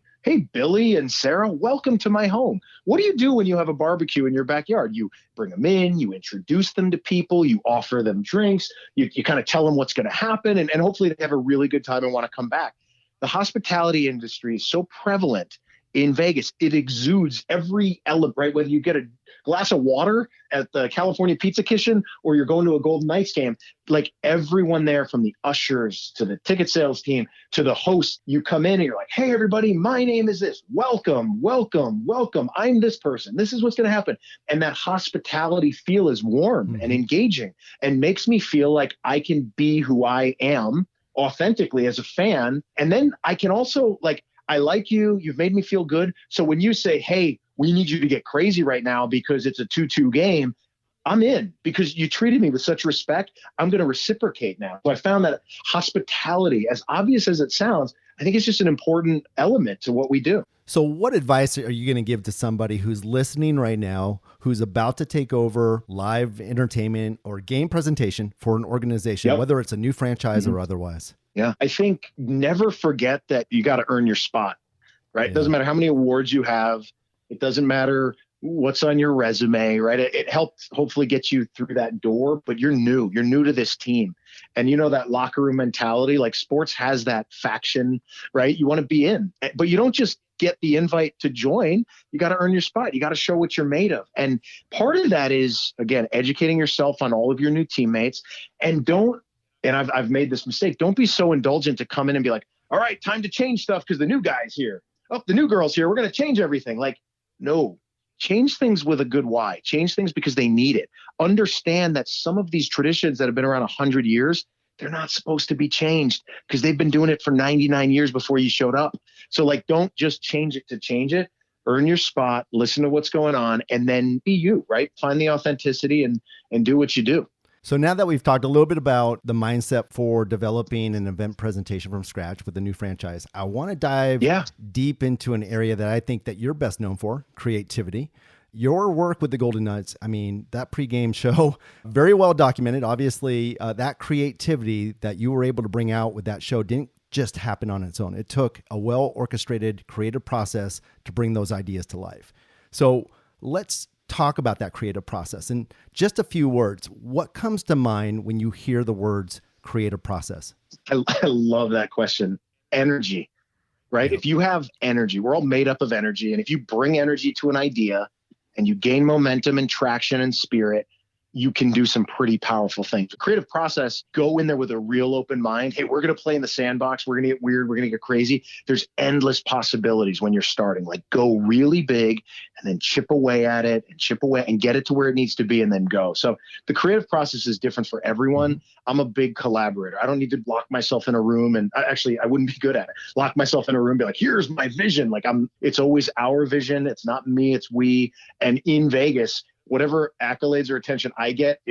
Billy and Sarah, welcome to my home. What do you do when you have a barbecue in your backyard? You bring them in, you introduce them to people, you offer them drinks, you kind of tell them what's going to happen, and hopefully they have a really good time and want to come back. The hospitality industry is so prevalent in Vegas. It exudes every element, right? Whether you get a glass of water at the California Pizza Kitchen or you're going to a Golden Knights game, like everyone there, from the ushers to the ticket sales team to the host, you come in and you're like, hey, everybody, my name is this. Welcome, welcome, welcome. I'm this person. This is what's going to happen. And that hospitality feel is warm and engaging and makes me feel like I can be who I am authentically as a fan. And then I can also, like, I like you. You've made me feel good. So when you say, hey, we need you to get crazy right now because it's a 2-2 game, I'm in because you treated me with such respect. I'm going to reciprocate now. So I found that hospitality, as obvious as it sounds, I think it's just an important element to what we do. So what advice are you going to give to somebody who's listening right now, who's about to take over live entertainment or game presentation for an organization, whether it's a new franchise or otherwise? Yeah, I think never forget that you got to earn your spot, right? It doesn't matter how many awards you have. It doesn't matter what's on your resume, right? It helped hopefully get you through that door, but you're new to this team. And you know, that locker room mentality, like sports has that faction, right? You want to be in, but you don't just get the invite to join. You got to earn your spot. You got to show what you're made of. And part of that is, again, educating yourself on all of your new teammates. And I've made this mistake. Don't be so indulgent to come in and be like, all right, time to change stuff because the new guy's here. Oh, the new girl's here. We're going to change everything. Like, no, change things with a good why. Change things because they need it. Understand that some of these traditions that have been around 100 years, they're not supposed to be changed because they've been doing it for 99 years before you showed up. So like, don't just change it to change it. Earn your spot, listen to what's going on, and then be you, right? Find the authenticity and do what you do. So now that we've talked a little bit about the mindset for developing an event presentation from scratch with a new franchise, I want to dive deep into an area that I think that you're best known for, creativity. Your work with the Golden Knights, I mean, that pregame show, very well documented. Obviously, that creativity that you were able to bring out with that show didn't just happen on its own. It took a well-orchestrated creative process to bring those ideas to life. So let's talk about that creative process in just a few words. What comes to mind when you hear the words creative process? I love that question. Energy, right? If you have energy, we're all made up of energy. And if you bring energy to an idea and you gain momentum and traction and spirit, you can do some pretty powerful things. The creative process, go in there with a real open mind. Hey, we're going to play in the sandbox. We're going to get weird. We're going to get crazy. There's endless possibilities when you're starting. Like, go really big and then chip away at it and chip away and get it to where it needs to be and then go. So the creative process is different for everyone. I'm a big collaborator. I don't need to lock myself in a room, and I wouldn't be good at it. Lock myself in a room, be like, here's my vision. Like, it's always our vision. It's not me, it's we. And in Vegas, whatever accolades or attention I get,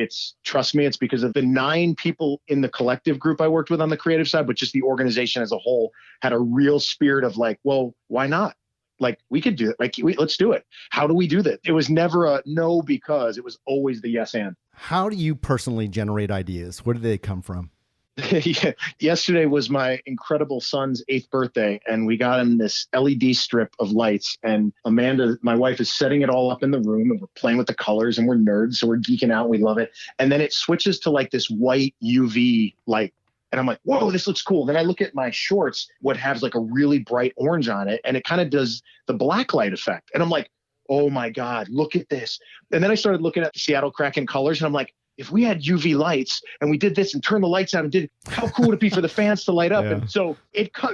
trust me, it's because of the 9 people in the collective group I worked with on the creative side, but just the organization as a whole had a real spirit of like, well, why not? Like, we could do it. Like, let's do it. How do we do that? It was never a no, because it was always the yes and. How do you personally generate ideas? Where do they come from? Yesterday was my incredible son's 8th birthday, and we got him this LED strip of lights, and Amanda, my wife, is setting it all up in the room, and we're playing with the colors, and we're nerds, so we're geeking out. We love it. And then it switches to like this white UV light. And I'm like, whoa, this looks cool. Then I look at my shorts, what has like a really bright orange on it, and it kind of does the black light effect. And I'm like, oh my God, look at this. And then I started looking at the Seattle Kraken colors, and I'm like, if we had UV lights and we did this and turned the lights out and did, how cool would it be for the fans to light up? And so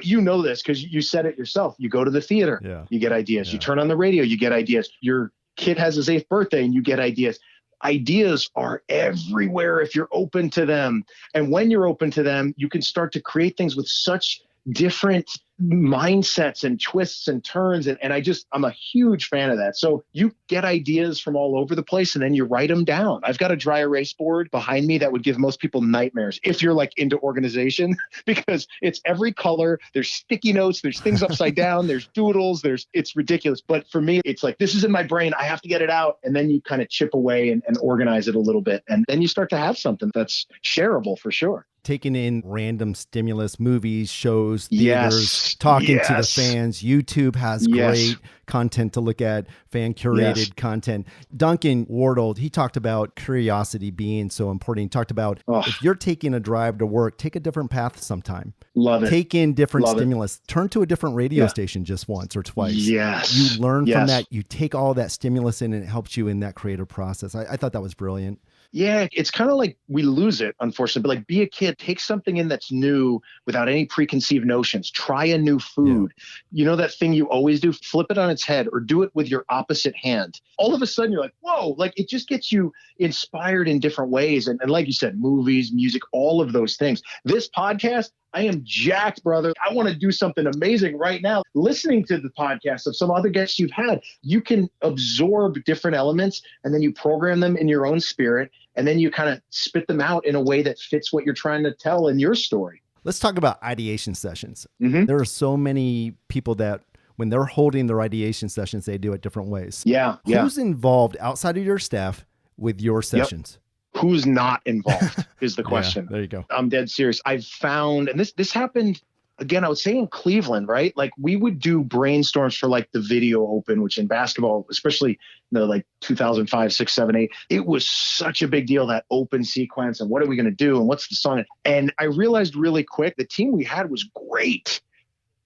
you know this because you said it yourself. You go to the theater, you get ideas. You turn on the radio, you get ideas. Your kid has his 8th birthday and you get ideas. Ideas are everywhere if you're open to them. And when you're open to them, you can start to create things with such different mindsets and twists and turns. And I'm a huge fan of that. So you get ideas from all over the place and then you write them down. I've got a dry erase board behind me that would give most people nightmares if you're like into organization, because it's every color. There's sticky notes, there's things upside down, there's doodles, it's ridiculous. But for me, it's like, this is in my brain. I have to get it out. And then you kind of chip away and organize it a little bit. And then you start to have something that's shareable for sure. taking in random stimulus, movies, shows, theaters, Yes. talking to the Yes. fans. YouTube has Yes. great content to look at, fan curated Yes. content. Duncan Wardle, he talked about curiosity being so important. He talked about Oh, if you're taking a drive to work, take a different path sometime. love it. Take in different Love it. stimulus. Turn to a different radio Yeah. station just once or twice. Yes. You learn from Yes. that. You take all that stimulus in and it helps you in that creative process. I thought that was brilliant. Yeah, it's kind of like we lose it, unfortunately. But like, be a kid, take something in that's new without any preconceived notions. Try a new food. You know that thing you always do? Flip it on its head or do it with your opposite hand. All of a sudden, you're like, whoa, like it just gets you inspired in different ways. And like you said, movies, music, all of those things. This podcast, I am jacked, brother. I want to do something amazing right now. Listening to the podcast of some other guests you've had, you can absorb different elements and then you program them in your own spirit. And then you kind of spit them out in a way that fits what you're trying to tell in your story. Let's talk about ideation sessions. Mm-hmm. There are so many people that when they're holding their ideation sessions, they do it different ways. Yeah. Who's involved outside of your staff with your sessions? Who's not involved is the question. There you go. I'm dead serious. I've found, and this happened again, I would say in Cleveland, right? Like we would do brainstorms for like the video open, which in basketball, especially like 2005, 6, 7, 8, it was such a big deal, that open sequence and what are we going to do and what's the song? And I realized really quick, the team we had was great,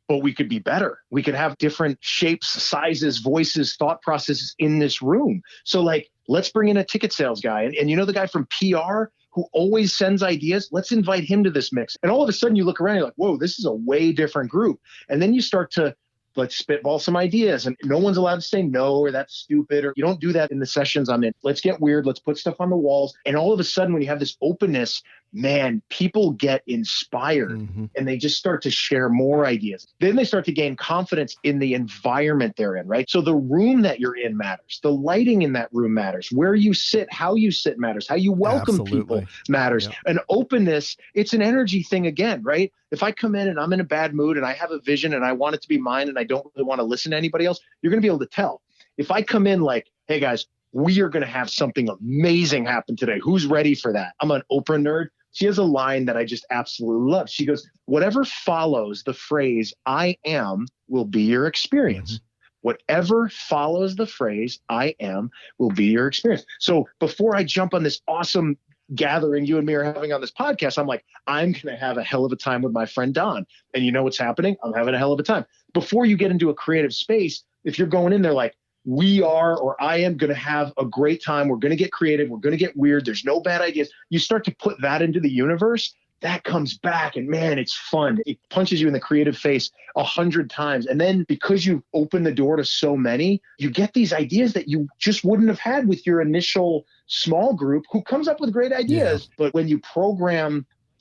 but we could be better. We could have different shapes, sizes, voices, thought processes in this room. So like, let's bring in a ticket sales guy. And you know, the guy from PR who always sends ideas, let's invite him to this mix. And all of a sudden you look around, you're like, whoa, this is a way different group. And then you start to let's spitball some ideas, and no one's allowed to say no, or that's stupid, or you don't do that in the sessions I'm in. Let's get weird. Let's put stuff on the walls. And all of a sudden, when you have this openness, man, people get inspired and they just start to share more ideas. Then they start to gain confidence in the environment they're in, right? So the room that you're in matters. The lighting in that room matters. Where you sit, how you sit matters. How you welcome people matters. Yep. And openness, it's an energy thing again, right? If I come in and I'm in a bad mood and I have a vision and I want it to be mine and I don't really want to listen to anybody else, you're going to be able to tell. If I come in like, hey guys, we are going to have something amazing happen today. Who's ready for that? I'm an Oprah nerd. She has a line that I just absolutely love. She goes, whatever follows the phrase, I am, will be your experience. Whatever follows the phrase, I am, will be your experience. So before I jump on this awesome gathering you and me are having on this podcast, I'm like, I'm going to have a hell of a time with my friend Don. And you know what's happening? I'm having a hell of a time. Before you get into a creative space, if you're going in there like, we are, or I am going to have a great time. We're going to get creative. We're going to get weird. There's no bad ideas. You start to put that into the universe, that comes back and man, it's fun. It punches you in the creative face 100 times. And then because you open the door to so many, you get these ideas that you just wouldn't have had with your initial small group who comes up with great ideas. Yeah. But when you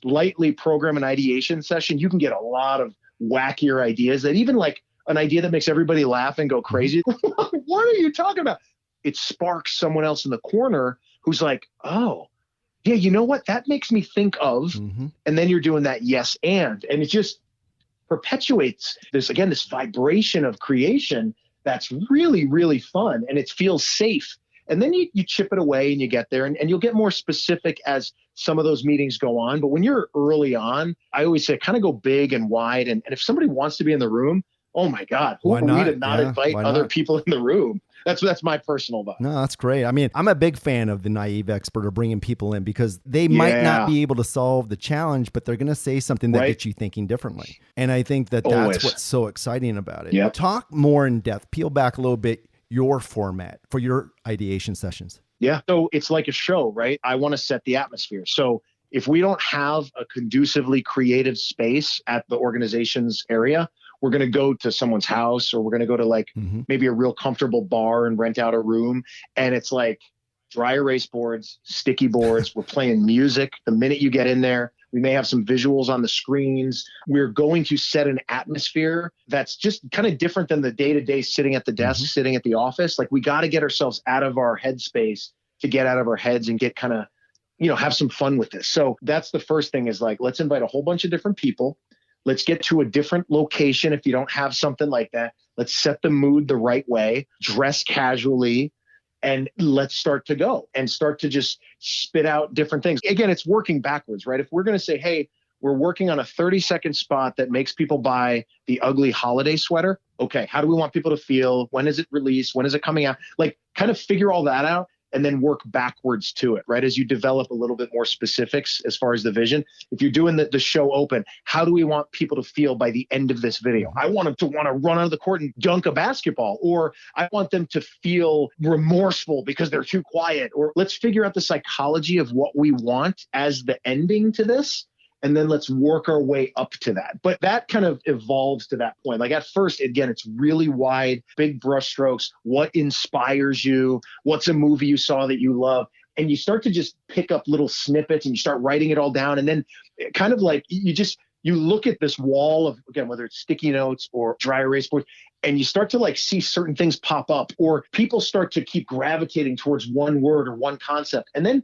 lightly program an ideation session, you can get a lot of wackier ideas that even like an idea that makes everybody laugh and go crazy. What are you talking about? It sparks someone else in the corner who's like, oh, yeah, you know what? That makes me think of, and then you're doing that yes and it just perpetuates this vibration of creation that's really, really fun and it feels safe. And then you chip it away and you get there and you'll get more specific as some of those meetings go on. But when you're early on, I always say kind of go big and wide. And if somebody wants to be in the room, oh my God, who are we to not invite other people in the room? That's my personal vibe. No, that's great. I mean, I'm a big fan of the naive expert or bringing people in because they might not be able to solve the challenge, but they're going to say something that gets you thinking differently. And I think that's what's so exciting about it. Yep. Talk more in depth, peel back a little bit, your format for your ideation sessions. Yeah. So it's like a show, right? I want to set the atmosphere. So if we don't have a conducively creative space at the organization's area, we're going to go to someone's house or we're going to go to like maybe a real comfortable bar and rent out a room. And it's like dry erase boards, sticky boards. We're playing music. The minute you get in there, we may have some visuals on the screens. We're going to set an atmosphere that's just kind of different than the day-to-day sitting at the desk, sitting at the office. Like we got to get ourselves out of our headspace to get out of our heads and get kind of, have some fun with this. So that's the first thing is like, let's invite a whole bunch of different people. Let's get to a different location. If you don't have something like that, let's set the mood the right way, dress casually, and let's start to go and start to just spit out different things. Again, it's working backwards, right? If we're going to say, hey, we're working on a 30-second spot that makes people buy the ugly holiday sweater. Okay, how do we want people to feel? When is it released? When is it coming out? Like, kind of figure all that out and then work backwards to it, right? As you develop a little bit more specifics as far as the vision. If you're doing the show open, how do we want people to feel by the end of this video? I want them to want to run out of the court and dunk a basketball, or I want them to feel remorseful because they're too quiet, or let's figure out the psychology of what we want as the ending to this. And then let's work our way up to that. But that kind of evolves to that point. Like at first, again, it's really wide, big brushstrokes. What inspires you? What's a movie you saw that you love? And you start to just pick up little snippets and you start writing it all down. And then kind of like you look at this wall of, again, whether it's sticky notes or dry erase boards, and you start to like see certain things pop up, or people start to keep gravitating towards one word or one concept. And then,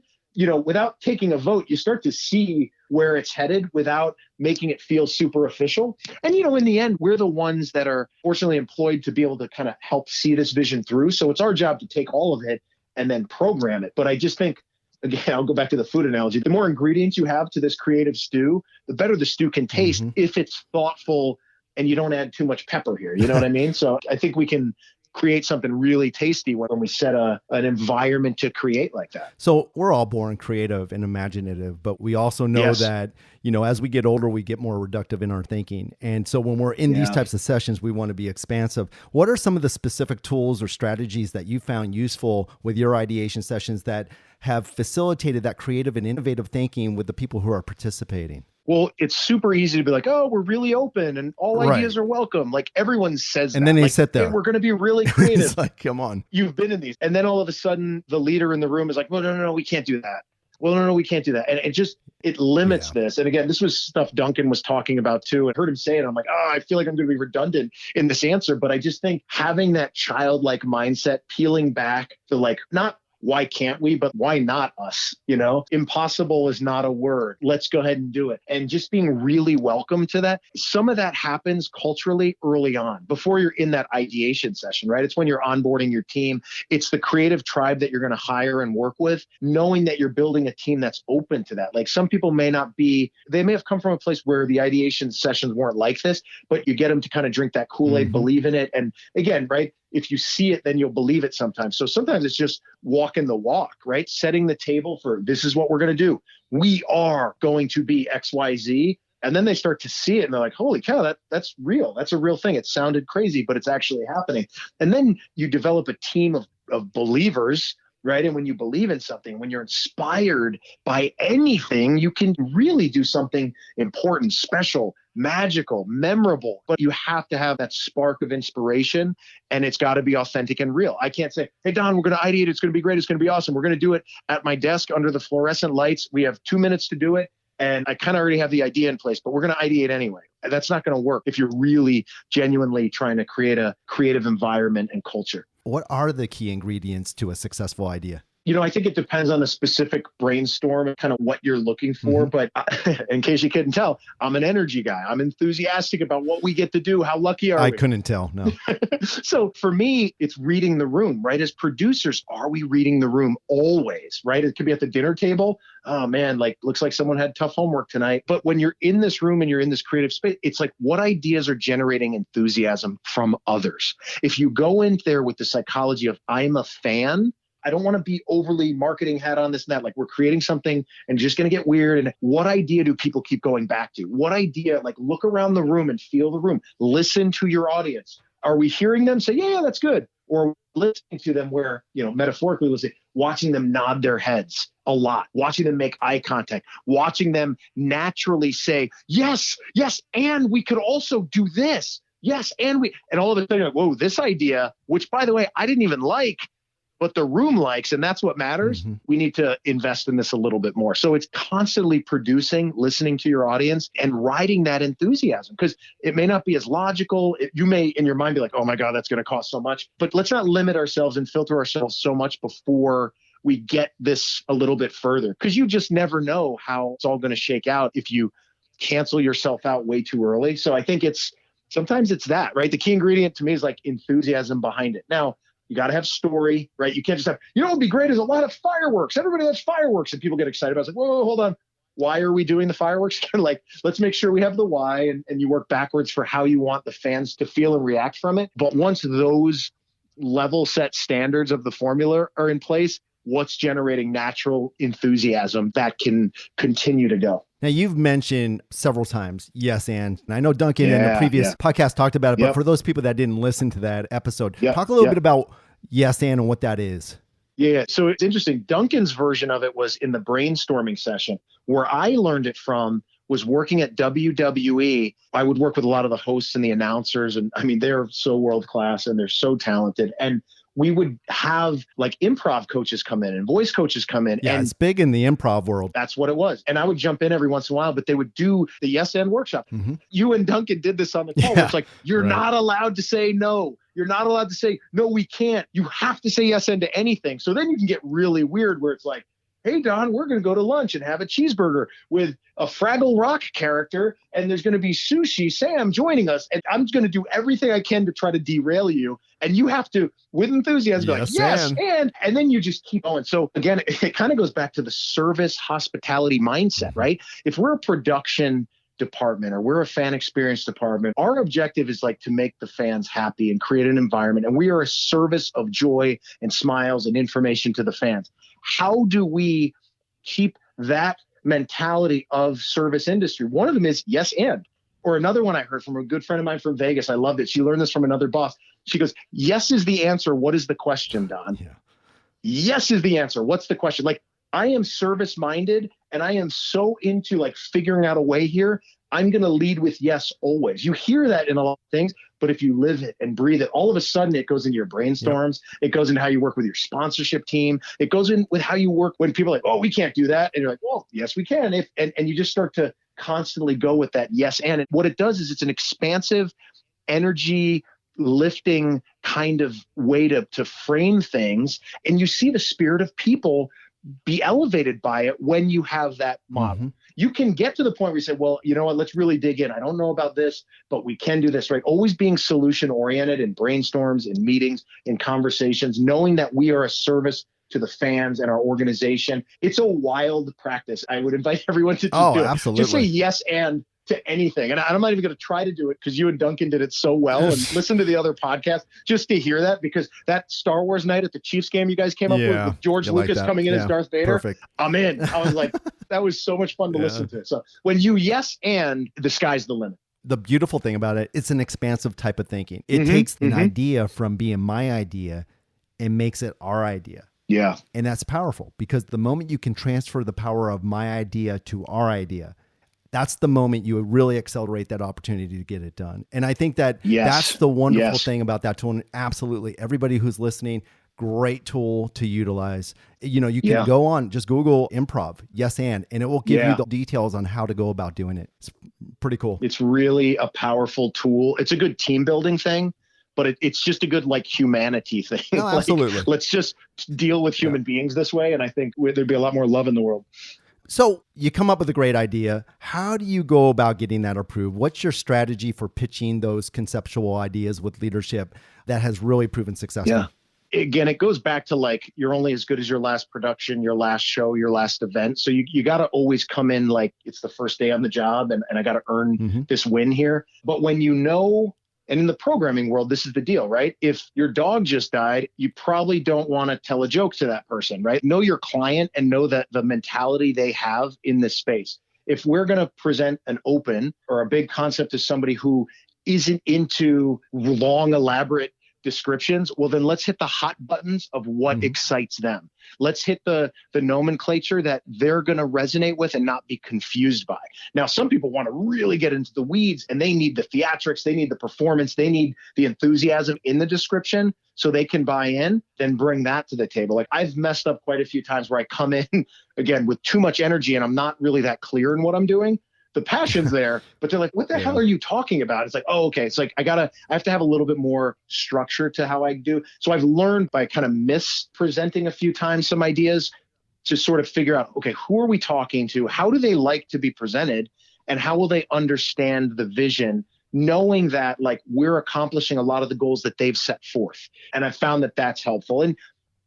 without taking a vote, you start to see where it's headed without making it feel super official. And, in the end, we're the ones that are fortunately employed to be able to kind of help see this vision through. So it's our job to take all of it and then program it. But I just think, again, I'll go back to the food analogy. The more ingredients you have to this creative stew, the better the stew can taste if it's thoughtful and you don't add too much pepper here. You know what I mean? So I think we can create something really tasty when we set an environment to create like that. So we're all born creative and imaginative, but we also know that, as we get older, we get more reductive in our thinking. And so when we're in these types of sessions, we want to be expansive. What are some of the specific tools or strategies that you found useful with your ideation sessions that have facilitated that creative and innovative thinking with the people who are participating? Well, it's super easy to be like, oh, we're really open and all ideas are welcome. Like everyone says that. And then they sit there. Hey, we're going to be really creative. It's like, come on. You've been in these. And then all of a sudden the leader in the room is like, well, no, we can't do that. Well, no, we can't do that. And it limits this. And again, this was stuff Duncan was talking about too. And I heard him say it. I'm like, I feel like I'm going to be redundant in this answer. But I just think having that childlike mindset, peeling back to like, not why can't we, but why not us? Impossible is not a word. Let's go ahead and do it. And just being really welcome to that. Some of that happens culturally early on before you're in that ideation session, right? It's when you're onboarding your team. It's the creative tribe that you're going to hire and work with, knowing that you're building a team that's open to that. Like some people they may have come from a place where the ideation sessions weren't like this, but you get them to kind of drink that Kool-Aid, believe in it. And again, right? If you see it, then you'll believe it sometimes. So sometimes it's just walking the walk, right? Setting the table for this is what we're going to do. We are going to be XYZ. And then they start to see it and they're like, holy cow, that's real. That's a real thing. It sounded crazy, but it's actually happening. And then you develop a team of believers, right? And when you believe in something, when you're inspired by anything, you can really do something important, special, magical, memorable, but you have to have that spark of inspiration and it's got to be authentic and real. I can't say, hey, Don, we're going to ideate. It's going to be great. It's going to be awesome. We're going to do it at my desk under the fluorescent lights. We have 2 minutes to do it. And I kind of already have the idea in place, but we're going to ideate anyway. That's not going to work if you're really genuinely trying to create a creative environment and culture. What are the key ingredients to a successful idea? I think it depends on the specific brainstorm and kind of what you're looking for. But in case you couldn't tell, I'm an energy guy. I'm enthusiastic about what we get to do. How lucky are we? I couldn't tell, no. So for me, it's reading the room, right? As producers, are we reading the room always, right? It could be at the dinner table. Oh man, looks like someone had tough homework tonight. But when you're in this room and you're in this creative space, it's like, what ideas are generating enthusiasm from others? If you go in there with the psychology of I'm a fan, I don't want to be overly marketing hat on this and that. Like we're creating something and just going to get weird. And what idea do people keep going back to? What idea, look around the room and feel the room. Listen to your audience. Are we hearing them say, yeah, that's good? Or listening to them where, metaphorically, let's say, watching them nod their heads a lot, watching them make eye contact, watching them naturally say, yes, and we could also do this. Yes, and all of a sudden, whoa, this idea, which by the way, I didn't even like, but the room likes, and that's what matters. We need to invest in this a little bit more. So it's constantly producing, listening to your audience and riding that enthusiasm, because it may not be as logical. You may in your mind be like, oh my God, that's going to cost so much, but let's not limit ourselves and filter ourselves so much before we get this a little bit further, because you just never know how it's all going to shake out if you cancel yourself out way too early. So I think sometimes it's that, right? The key ingredient to me is like enthusiasm behind it. Now, You got to have story, right? You can't just have, what would be great is a lot of fireworks. Everybody loves fireworks and people get excited about it. It's like, whoa, hold on. Why are we doing the fireworks? Like, let's make sure we have the why, and you work backwards for how you want the fans to feel and react from it. But once those level set standards of the formula are in place, what's generating natural enthusiasm that can continue to go? Now, you've mentioned several times, yes, and I know Duncan in the previous podcast talked about it, but for those people that didn't listen to that episode, talk a little bit about yes, and what that is. Yeah. So it's interesting. Duncan's version of it was in the brainstorming session. Where I learned it from was working at WWE. I would work with a lot of the hosts and the announcers. And I mean, they're so world-class and they're so talented. And we would have like improv coaches come in and voice coaches come in. Yeah, and it's big in the improv world. That's what it was. And I would jump in every once in a while, but they would do the yes and workshop. Mm-hmm. You and Duncan did this on the call. Where it's like, you're not allowed to say no. You're not allowed to say, no, we can't. You have to say yes and to anything. So then you can get really weird where it's like, hey, Don, we're going to go to lunch and have a cheeseburger with a Fraggle Rock character, and there's going to be Sushi Sam joining us, and I'm going to do everything I can to try to derail you, and you have to, with enthusiasm, be like, yes, and then you just keep going. So again, it kind of goes back to the service hospitality mindset, right? If we're a production department or we're a fan experience department, our objective is like to make the fans happy and create an environment, and we are a service of joy and smiles and information to the fans. How do we keep that mentality of service industry? One of them is yes and, or another one I heard from a good friend of mine from Vegas. I loved it. She learned this from another boss. She goes, yes is the answer. What is the question, Don? Yeah. Yes is the answer. What's the question? Like, I am service minded and I am so into like figuring out a way here. I'm going to lead with yes always. You hear that in a lot of things, but if you live it and breathe it, all of a sudden it goes into your brainstorms. It goes into how you work with your sponsorship team. It goes in with how you work when people are like, oh, we can't do that. And you're like, well, yes, we can. And you just start to constantly go with that yes. And what it does is it's an expansive energy lifting kind of way to frame things. And you see the spirit of people be elevated by it when you have that model. Mm-hmm. You can get to the point where you say, well, you know what, let's really dig in. I don't know about this, but we can do this, right? Always being solution oriented in brainstorms, in meetings, in conversations, knowing that we are a service to the fans and our organization. It's a wild practice. I would invite everyone to just do it. Absolutely. Just say yes and to anything. And I'm not even going to try to do it because you and Duncan did it so well. And listen to the other podcast just to hear that, because that Star Wars night at the Chiefs game you guys came up with George Lucas coming in as Darth Vader. Perfect. I'm in. I was like, that was so much fun to listen to. So when you yes and, the sky's the limit. The beautiful thing about it, it's an expansive type of thinking. It takes an idea from being my idea and makes it our idea. Yeah. And that's powerful, because the moment you can transfer the power of my idea to our idea, that's the moment you would really accelerate that opportunity to get it done. And I think that that's the wonderful thing about that tool. And absolutely, everybody who's listening, great tool to utilize. You know, you can go on, just Google improv, yes and it will give you the details on how to go about doing it. It's pretty cool. It's really a powerful tool. It's a good team building thing, but it's just a good like humanity thing. No, absolutely. Let's just deal with human beings this way. And I think there'd be a lot more love in the world. So you come up with a great idea. How do you go about getting that approved? What's your strategy for pitching those conceptual ideas with leadership that has really proven successful? Yeah. Again, it goes back to like, you're only as good as your last production, your last show, your last event. So you got to always come in like it's the first day on the job and I got to earn this win here. But when you know, and in the programming world, this is the deal, right? If your dog just died, you probably don't want to tell a joke to that person, right? Know your client and know that the mentality they have in this space. If we're going to present an open or a big concept to somebody who isn't into long, elaborate descriptions, well, then let's hit the hot buttons of what excites them. Let's hit the nomenclature that they're going to resonate with and not be confused by. Now, some people want to really get into the weeds and they need the theatrics, they need the performance, they need the enthusiasm in the description so they can buy in, then bring that to the table. Like I've messed up quite a few times where I come in again with too much energy and I'm not really that clear in what I'm doing. The passion's there, but they're like, what the hell are you talking about? It's like, oh, okay. It's like, I have to have a little bit more structure to how I do. So I've learned by kind of mispresenting a few times some ideas to sort of figure out, okay, who are we talking to? How do they like to be presented? And how will they understand the vision knowing that like we're accomplishing a lot of the goals that they've set forth. And I found that that's helpful. And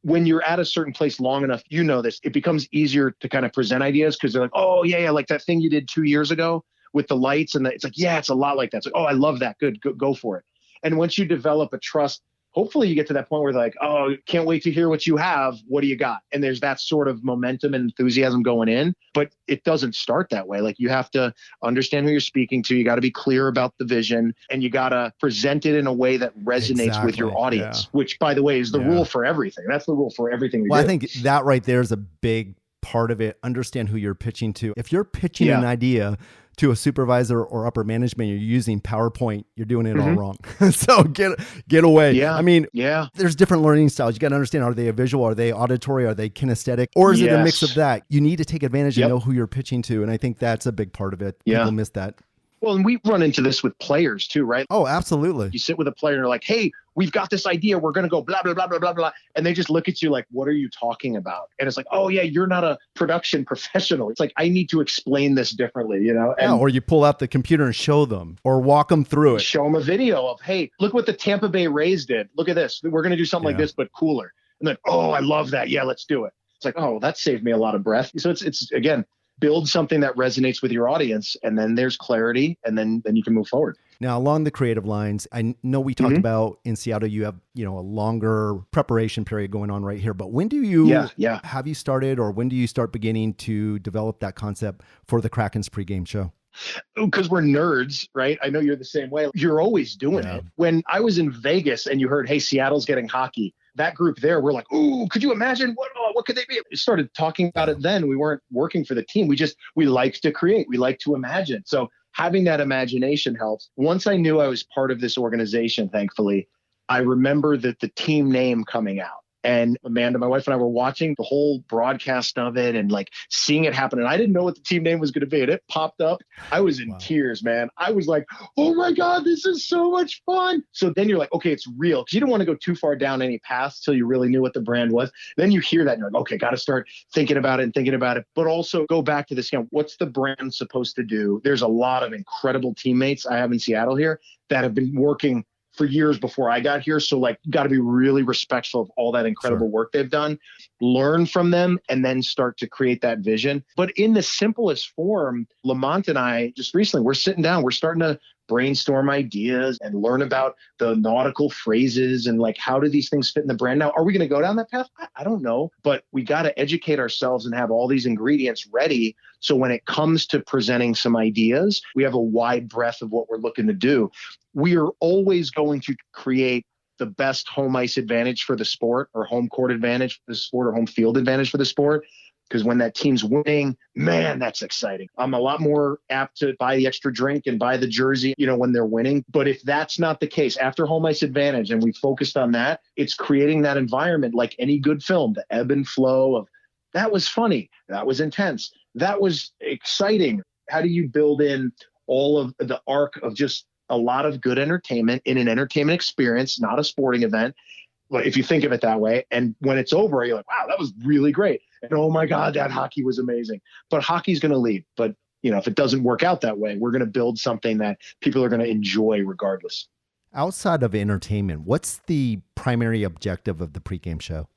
when you're at a certain place long enough, you know this, it becomes easier to kind of present ideas because they're like, oh, yeah, like that thing you did 2 years ago with the lights. And it's like, yeah, it's a lot like that. It's like, oh, I love that. Good, go for it. And once you develop a trust, hopefully you get to that point where they're like, oh, can't wait to hear what you have. What do you got? And there's that sort of momentum and enthusiasm going in, but it doesn't start that way. Like you have to understand who you're speaking to. You got to be clear about the vision and you got to present it in a way that resonates with your audience, which by the way is the rule for everything. That's the rule for everything we do. I think that right there is a big part of it. Understand who you're pitching to. If you're pitching an idea to a supervisor or upper management, you're using PowerPoint, you're doing it all wrong. So get away. Yeah. I mean, there's different learning styles. You got to understand, are they a visual? Are they auditory? Are they kinesthetic? Or is it a mix of that? You need to take advantage and know who you're pitching to. And I think that's a big part of it. People miss that. Well, and we run into this with players too, right? Oh, absolutely. You sit with a player and they're like, hey, we've got this idea. We're going to go blah, blah, blah, blah, blah, blah. And they just look at you like, what are you talking about? And it's like, oh, yeah, you're not a production professional. It's like, I need to explain this differently, you know? And or you pull out the computer and show them or walk them through it. Show them a video of, hey, look what the Tampa Bay Rays did. Look at this. We're going to do something like this, but cooler. And like, oh, I love that. Yeah, let's do it. It's like, oh, that saved me a lot of breath. So it's again, build something that resonates with your audience, and then there's clarity, and then you can move forward. Now, along the creative lines, I know we talked about in Seattle, you have, a longer preparation period going on right here, but when do you have you started, or when do you start beginning to develop that concept for the Kraken's pregame show? Because we're nerds, right? I know you're the same way. You're always doing it. When I was in Vegas and you heard, hey, Seattle's getting hockey, that group there, we're like, ooh, could you imagine what could they be? We started talking about it then. We weren't working for the team. We like to create. We like to imagine. So having that imagination helps. Once I knew I was part of this organization, thankfully, I remember that the team name coming out. And Amanda, my wife, and I were watching the whole broadcast of it and like seeing it happen. And I didn't know what the team name was going to be. And it popped up. I was in tears, man. I was like, oh my God, this is so much fun. So then you're like, okay, it's real. Because you don't want to go too far down any paths till you really knew what the brand was. Then you hear that and you're like, okay, got to start thinking about it. But also go back to this, what's the brand supposed to do? There's a lot of incredible teammates I have in Seattle here that have been working for years before I got here. So like, got to be really respectful of all that incredible work they've done, learn from them, and then start to create that vision. But in the simplest form, Lamont and I just recently, we're sitting down, we're starting to brainstorm ideas and learn about the nautical phrases and like, how do these things fit in the brand? Now, are we going to go down that path? I don't know, but we got to educate ourselves and have all these ingredients ready. So when it comes to presenting some ideas, we have a wide breadth of what we're looking to do. We are always going to create the best home ice advantage for the sport, or home court advantage for the sport, or home field advantage for the sport. Because when that team's winning, man, that's exciting. I'm a lot more apt to buy the extra drink and buy the jersey, when they're winning. But if that's not the case, after home ice advantage, and we focused on that, it's creating that environment like any good film, the ebb and flow of, that was funny, that was intense, that was exciting. How do you build in all of the arc of just a lot of good entertainment in an entertainment experience, not a sporting event? If you think of it that way. And when it's over, you're like, wow, that was really great. And oh my God, that hockey was amazing. But hockey's going to lead. But, if it doesn't work out that way, we're going to build something that people are going to enjoy regardless. Outside of entertainment, what's the primary objective of the pregame show?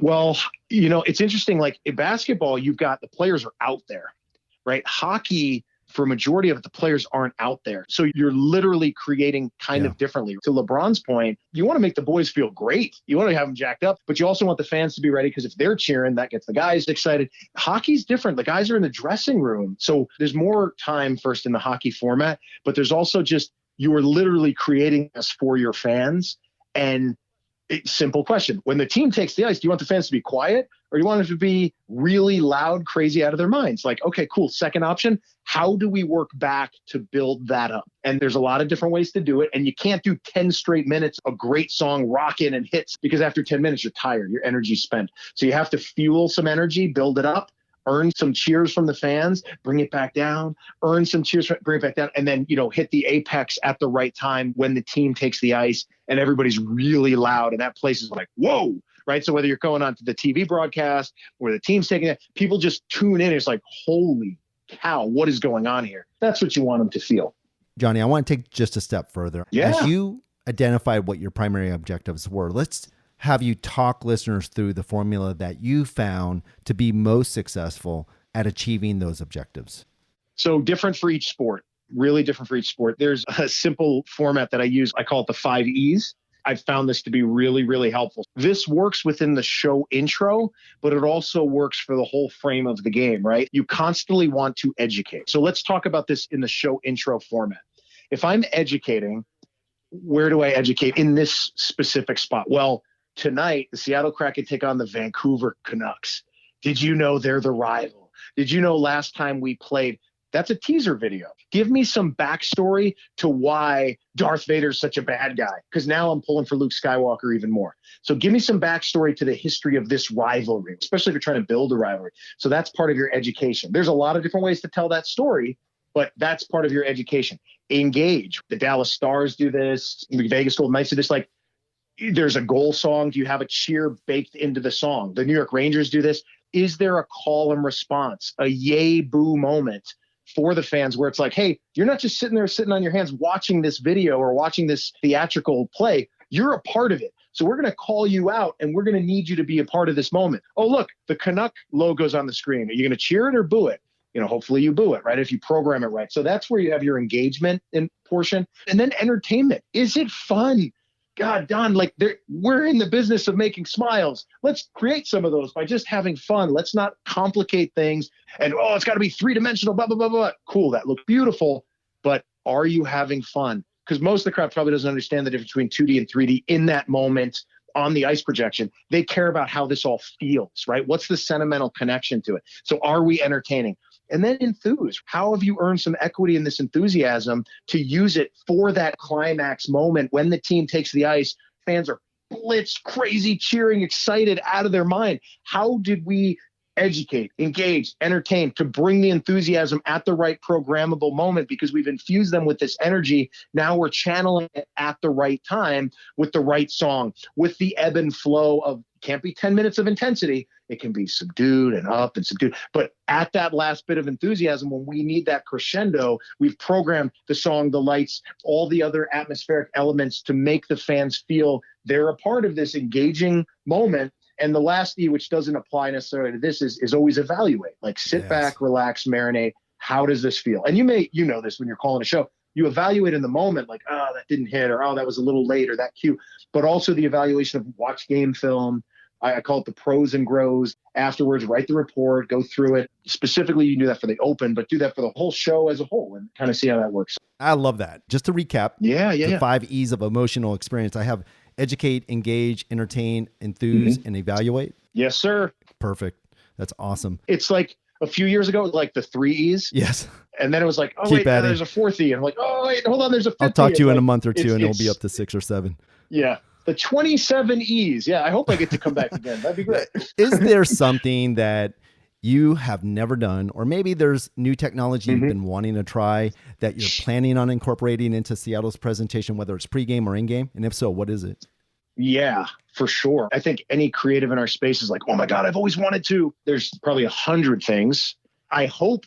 Well, it's interesting. Like in basketball, you've got the players are out there, right? Hockey, for a majority of it, the players aren't out there. So you're literally creating kind of differently. To LeBron's point, you want to make the boys feel great. You want to have them jacked up, but you also want the fans to be ready, because if they're cheering, that gets the guys excited. Hockey's different. The guys are in the dressing room. So there's more time first in the hockey format, but there's also just, you are literally creating this for your fans. And simple question. When the team takes the ice, do you want the fans to be quiet, or do you want them to be really loud, crazy, out of their minds? Like, okay, cool. Second option, how do we work back to build that up? And there's a lot of different ways to do it. And you can't do 10 straight minutes, a great song rocking and hits, because after 10 minutes, you're tired, your energy's spent. So you have to fuel some energy, build it up, earn some cheers from the fans, bring it back down, earn some cheers, bring it back down, and then, hit the apex at the right time when the team takes the ice and everybody's really loud and that place is like, whoa, right? So whether you're going on to the TV broadcast or the team's taking it, people just tune in. It's like, holy cow, what is going on here? That's what you want them to feel. Jonny, I want to take just a step further. Yeah. As you identified what your primary objectives were, let's have you talk listeners through the formula that you found to be most successful at achieving those objectives. So different for each sport, really different for each sport. There's a simple format that I use. I call it the 5 E's. I've found this to be really, really helpful. This works within the show intro, but it also works for the whole frame of the game, right? You constantly want to educate. So let's talk about this in the show intro format. If I'm educating, where do I educate in this specific spot? Well, tonight, the Seattle Kraken take on the Vancouver Canucks. Did you know they're the rival? Did you know last time we played? That's a teaser video. Give me some backstory to why Darth Vader's such a bad guy, because now I'm pulling for Luke Skywalker even more. So give me some backstory to the history of this rivalry, especially if you're trying to build a rivalry. So that's part of your education. There's a lot of different ways to tell that story, but that's part of your education. Engage. The Dallas Stars do this. The Vegas Golden Knights do this. Like, there's a goal song. Do you have a cheer baked into the song? The New York Rangers do this. Is there a call and response, a yay boo moment for the fans where it's like, hey, you're not just sitting on your hands watching this video or watching this theatrical play. You're a part of it. So we're going to call you out and we're going to need you to be a part of this moment. Oh, look, the Canuck logo's on the screen. Are you going to cheer it or boo it? Hopefully you boo it, right? If you program it right. So that's where you have your engagement in portion. And then entertainment. Is it fun? God, Don, we're in the business of making smiles. Let's create some of those by just having fun. Let's not complicate things. And, it's got to be 3-dimensional, blah, blah, blah, blah. Cool, that looks beautiful. But are you having fun? Because most of the crowd probably doesn't understand the difference between 2D and 3D in that moment on the ice projection. They care about how this all feels, right? What's the sentimental connection to it? So are we entertaining? And then enthuse. How have you earned some equity in this enthusiasm to use it for that climax moment when the team takes the ice? Fans are blitzed, crazy, cheering, excited, out of their mind. How did we educate, engage, entertain to bring the enthusiasm at the right programmable moment? Because we've infused them with this energy. Now we're channeling it at the right time with the right song, with the ebb and flow of, can't be 10 minutes of intensity. It can be subdued and up and subdued. But at that last bit of enthusiasm, when we need that crescendo, we've programmed the song, the lights, all the other atmospheric elements to make the fans feel they're a part of this engaging moment. And the last E, which doesn't apply necessarily to this, is always evaluate. Like, sit back, relax, marinate. How does this feel? And you know this when you're calling a show. You evaluate in the moment, like, that didn't hit, or that was a little late, or that cue. But also the evaluation of watch game film. I call it the pros and grows. Afterwards, write the report, go through it. Specifically, you do that for the open, but do that for the whole show as a whole and kind of see how that works. I love that. Just to recap, the 5 E's of emotional experience. I have educate, engage, entertain, enthuse, and evaluate. Yes, sir. Perfect. That's awesome. It's like a few years ago, like the 3 E's. Yes. And then it was like, there's a 4th E. And I'm like, hold on, there's a 5th E. I'll talk to you in a month or two and it'll be up to 6 or 7. Yeah. The 27 E's. Yeah, I hope I get to come back again. That'd be great. Is there something that you have never done, or maybe there's new technology you've been wanting to try that you're planning on incorporating into Seattle's presentation, whether it's pregame or in-game? And if so, what is it? Yeah, for sure. I think any creative in our space is like, oh my God, I've always wanted to. There's probably 100 things. I hope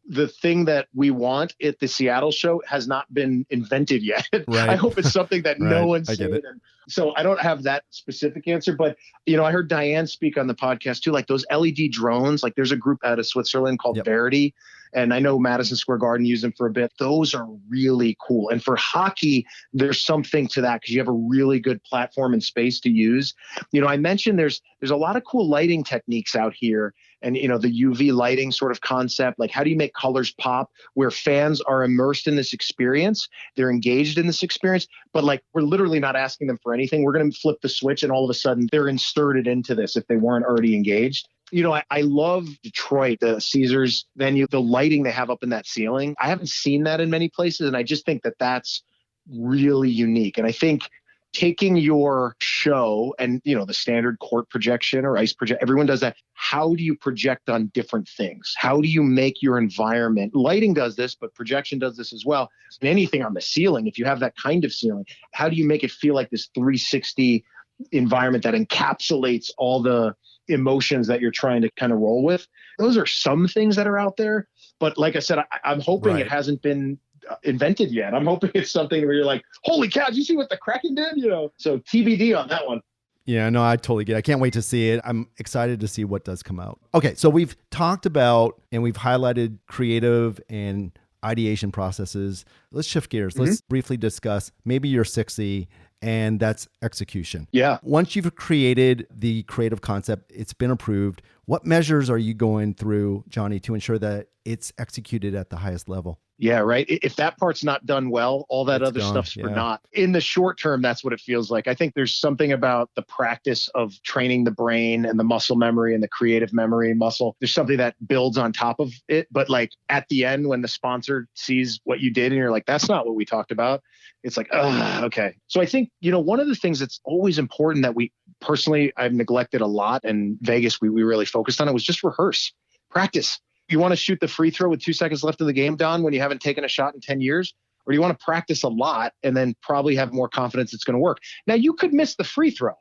the thing that we want at the Seattle show has not been invented yet. Right. I hope it's something that no one's seen. And so I don't have that specific answer, but I heard Diane speak on the podcast too, like those LED drones, like there's a group out of Switzerland called Verity. And I know Madison Square Garden used them for a bit. Those are really cool. And for hockey, there's something to that because you have a really good platform and space to use. I mentioned there's a lot of cool lighting techniques out here. And, the UV lighting sort of concept, like how do you make colors pop where fans are immersed in this experience? They're engaged in this experience, but like we're literally not asking them for anything. We're going to flip the switch and all of a sudden they're inserted into this if they weren't already engaged. I love Detroit, the Caesars venue, the lighting they have up in that ceiling. I haven't seen that in many places. And I just think that that's really unique. And I think taking your show and, the standard court projection or ice project, everyone does that. How do you project on different things? How do you make your environment? Lighting does this, but projection does this as well. And anything on the ceiling, if you have that kind of ceiling, how do you make it feel like this 360 environment that encapsulates all the emotions that you're trying to kind of roll with? Those are some things that are out there. But like I said, I'm hoping it hasn't been invented yet. I'm hoping it's something where you're like, holy cow, did you see what the Kraken did? So TBD on that one. Yeah, no, I totally get it. I can't wait to see it. I'm excited to see what does come out. Okay, so we've talked about and we've highlighted creative and ideation processes. Let's shift gears. Let's briefly discuss maybe your 6E, and that's execution. Yeah. Once you've created the creative concept, it's been approved. What measures are you going through, Jonny, to ensure that it's executed at the highest level? Yeah, right. If that part's not done well, all that other stuff's for naught. In the short term, that's what it feels like. I think there's something about the practice of training the brain and the muscle memory and the creative memory muscle. There's something that builds on top of it. But like at the end, when the sponsor sees what you did and you're like, that's not what we talked about, it's like, okay. So I think, one of the things that's always important that I've neglected a lot, and Vegas, we really focused on it, was just rehearse, practice. You want to shoot the free throw with 2 seconds left of the game, Don, when you haven't taken a shot in 10 years? Or do you want to practice a lot and then probably have more confidence it's going to work? Now, you could miss the free throw,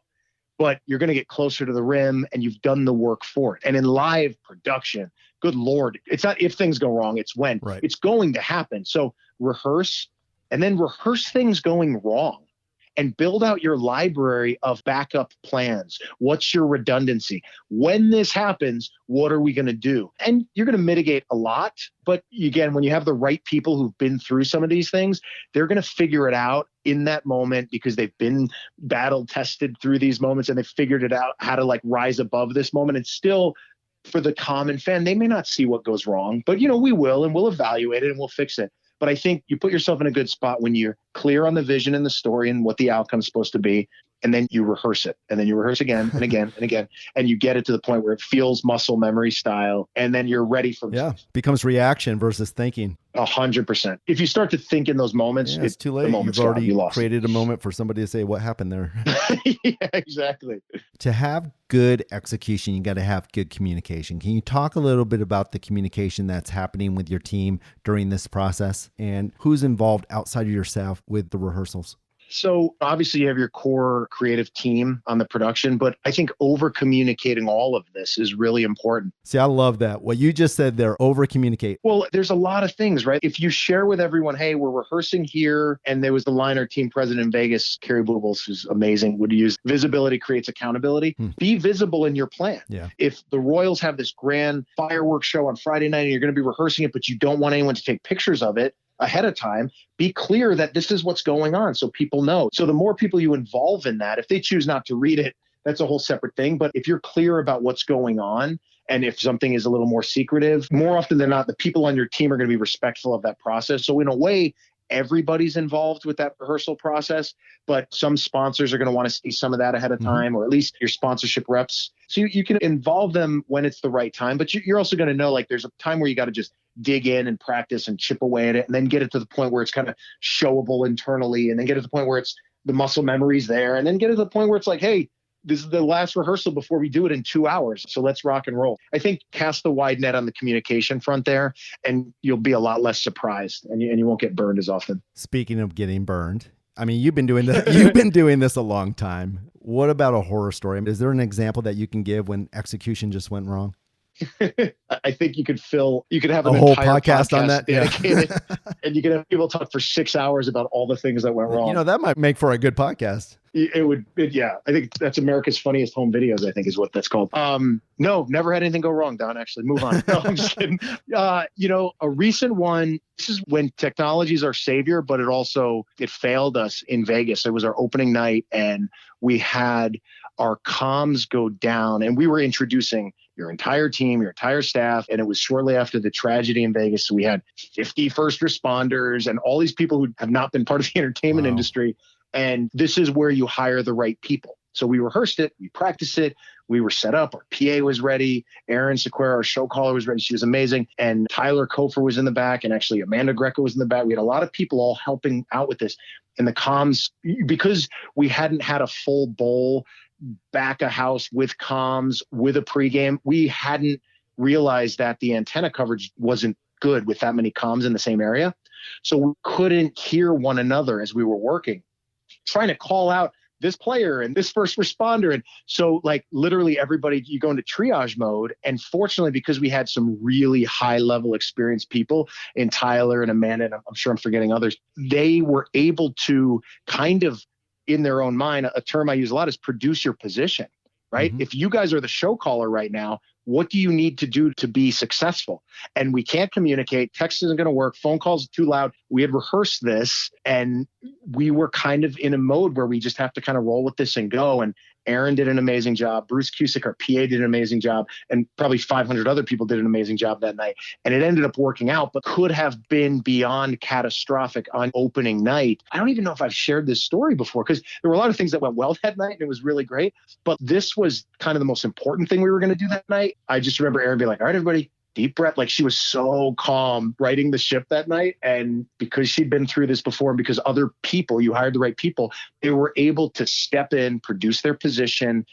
but you're going to get closer to the rim and you've done the work for it. And in live production, good Lord, it's not if things go wrong, it's when. Right. It's going to happen. So rehearse, and then rehearse things going wrong. And build out your library of backup plans. What's your redundancy? When this happens, what are we going to do? And you're going to mitigate a lot. But again, when you have the right people who've been through some of these things, they're going to figure it out in that moment because they've been battle tested through these moments and they've figured it out how to rise above this moment. And still, for the common fan, they may not see what goes wrong, but we will, and we'll evaluate it and we'll fix it. But I think you put yourself in a good spot when you're clear on the vision and the story and what the outcome's supposed to be. And then you rehearse it. And then you rehearse again and again and again. And you get it to the point where it feels muscle memory style. And then you're ready for becomes reaction versus thinking. 100%. If you start to think in those moments, it's too late. You've already created a moment for somebody to say, what happened there? Yeah, exactly. To have good execution, you got to have good communication. Can you talk a little bit about the communication that's happening with your team during this process and who's involved outside of yourself with the rehearsals? So obviously you have your core creative team on the production, but I think over communicating all of this is really important. See, I love that. What you just said there, over communicate. Well, there's a lot of things, right? If you share with everyone, hey, we're rehearsing here. And there was the line our team president in Vegas, Carrie Bluebells, who's amazing, would use visibility creates accountability. Be visible in your plan. Yeah. If the Royals have this grand fireworks show on Friday night and you're going to be rehearsing it, but you don't want anyone to take pictures of it ahead of time, be clear that this is what's going on so people know. So the more people you involve in that, if they choose not to read it, that's a whole separate thing. But if you're clear about what's going on, and if something is a little more secretive, more often than not, the people on your team are going to be respectful of that process. So in a way, everybody's involved with that rehearsal process, but some sponsors are going to want to see some of that ahead of time, or at least your sponsorship reps. So you can involve them when it's the right time, but you're also going to know, there's a time where you got to just dig in and practice and chip away at it, and then get it to the point where it's kind of showable internally, and then get it to the point where it's the muscle memory's there, and then get it to the point where it's like, hey, this is the last rehearsal before we do it in 2 hours. So let's rock and roll. I think cast the wide net on the communication front there, and you'll be a lot less surprised, and you won't get burned as often. Speaking of getting burned, I mean, you've been doing this. You've been doing this a long time. What about a horror story? Is there an example that you can give when execution just went wrong? I think you could have a whole podcast on that, dedicated, and you could have people talk for 6 hours about all the things that went wrong. That might make for a good podcast. It would. I think that's America's Funniest Home Videos, I think is what that's called. No, never had anything go wrong, Don, actually. Move on. No, I'm just kidding. A recent one, this is when technology is our savior, but it failed us in Vegas. It was our opening night, and we had our comms go down, and we were introducing your entire team, your entire staff. And it was shortly after the tragedy in Vegas. So we had 50 first responders and all these people who have not been part of the entertainment industry. And this is where you hire the right people. So we rehearsed it, we practiced it, we were set up, our PA was ready, Erin Sequeira, our show caller, was ready. She was amazing. And Tyler Kofer was in the back, and actually Amanda Greco was in the back. We had a lot of people all helping out with this. And the comms, because we hadn't had a full bowl back a house with comms, with a pregame, we hadn't realized that the antenna coverage wasn't good with that many comms in the same area. So we couldn't hear one another as we were working, trying to call out this player and this first responder. And so like literally everybody, you go into triage mode. And fortunately, because we had some really high level experienced people in Tyler and Amanda, and I'm sure I'm forgetting others, they were able to kind of, in their own mind, a term I use a lot is produce your position, right? If you guys are the show caller right now, what do you need to do to be successful? And we can't communicate. Text isn't going to work. Phone calls are too loud. We had rehearsed this and we were kind of in a mode where we just have to kind of roll with this and go. And Aaron did an amazing job. Bruce Cusick, our PA, did an amazing job. And probably 500 other people did an amazing job that night. And it ended up working out, but could have been beyond catastrophic on opening night. I don't even know if I've shared this story before because there were a lot of things that went well that night and it was really great. But this was kind of the most important thing we were going to do that night. I just remember Aaron being like, all right, everybody, deep breath. Like she was so calm writing the ship that night. And because she'd been through this before and because other people, you hired the right people, they were able to step in, produce their position,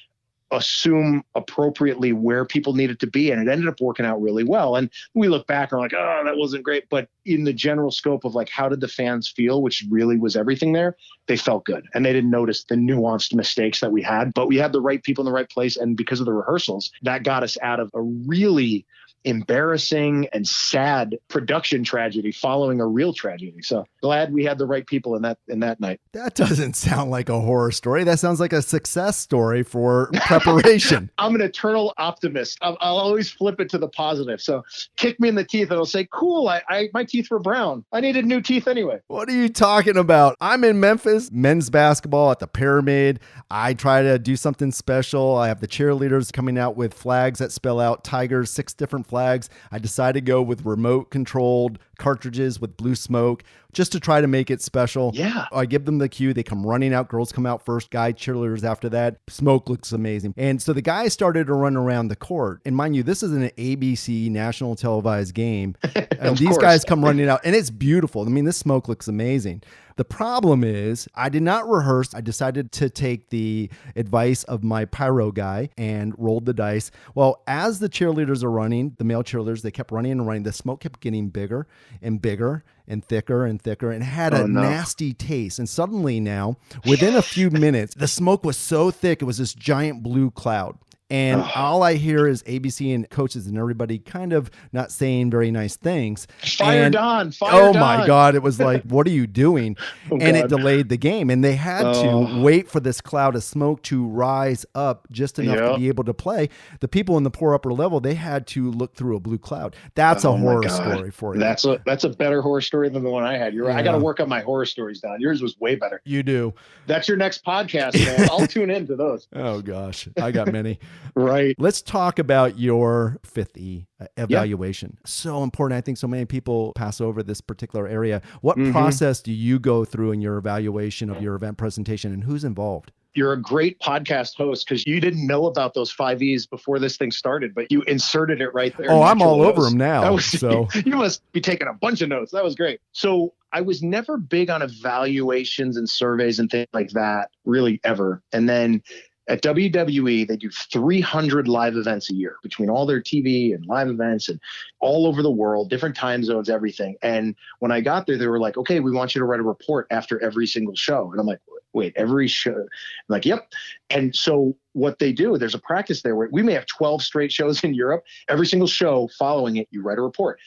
assume appropriately where people needed to be. And it ended up working out really well. And we look back and we're like, oh, that wasn't great. But in the general scope of like, how did the fans feel, which really was everything there, they felt good. And they didn't notice the nuanced mistakes that we had, but we had the right people in the right place. And because of the rehearsals, that got us out of a really embarrassing and sad production tragedy following a real tragedy. So glad we had the right people in that night. That doesn't sound like a horror story. That sounds like a success story for preparation. I'm an eternal optimist. I'll always flip it to the positive. So kick me in the teeth and I'll say, cool, my teeth were brown. I needed new teeth anyway. What are you talking about? I'm in Memphis, men's basketball at the Pyramid. I try to do something special. I have the cheerleaders coming out with flags that spell out Tigers, 6 different flags. I decided to go with remote controlled cartridges with blue smoke just to try to make it special. Yeah. I give them the cue. They come running out. Girls come out first, guy cheerleaders after that. Smoke looks amazing. And so the guys started to run around the court. And mind you, this is an ABC national televised game. And these guys come running out and it's beautiful. I mean, this smoke looks amazing. The problem is I did not rehearse. I decided to take the advice of my pyro guy and rolled the dice. Well, as the cheerleaders are running, the male cheerleaders, they kept running and running. The smoke kept getting bigger and bigger and thicker and thicker and had a nasty taste. And suddenly now, within a few minutes, the smoke was so thick, it was this giant blue cloud. And all I hear is ABC and coaches and everybody kind of not saying very nice things. Fire Don. My God. It was like, what are you doing? It delayed the game. And they had to wait for this cloud of smoke to rise up just enough to be able to play. The people in the poor upper level, they had to look through a blue cloud. That's a horror story for you. That's a better horror story than the one I had. You're right. I got to work on my horror stories, Don. Yours was way better. You do. That's your next podcast, man. I'll tune into those. Oh, gosh. I got many. Right. Let's talk about your 5th E evaluation. Yeah. So important. I think so many people pass over this particular area. What process do you go through in your evaluation of your event presentation and who's involved? You're a great podcast host because you didn't know about those 5 E's before this thing started, but you inserted it right there. Oh, I'm all over them now. So you must be taking a bunch of notes. That was great. So I was never big on evaluations and surveys and things like that, really ever. And then at WWE, they do 300 live events a year between all their TV and live events and all over the world, different time zones, everything. And when I got there, they were like, okay, we want you to write a report after every single show. And I'm like, wait, every show? I'm like, yep. And so what they do, there's a practice there where we may have 12 straight shows in Europe. Every single show following it, you write a report.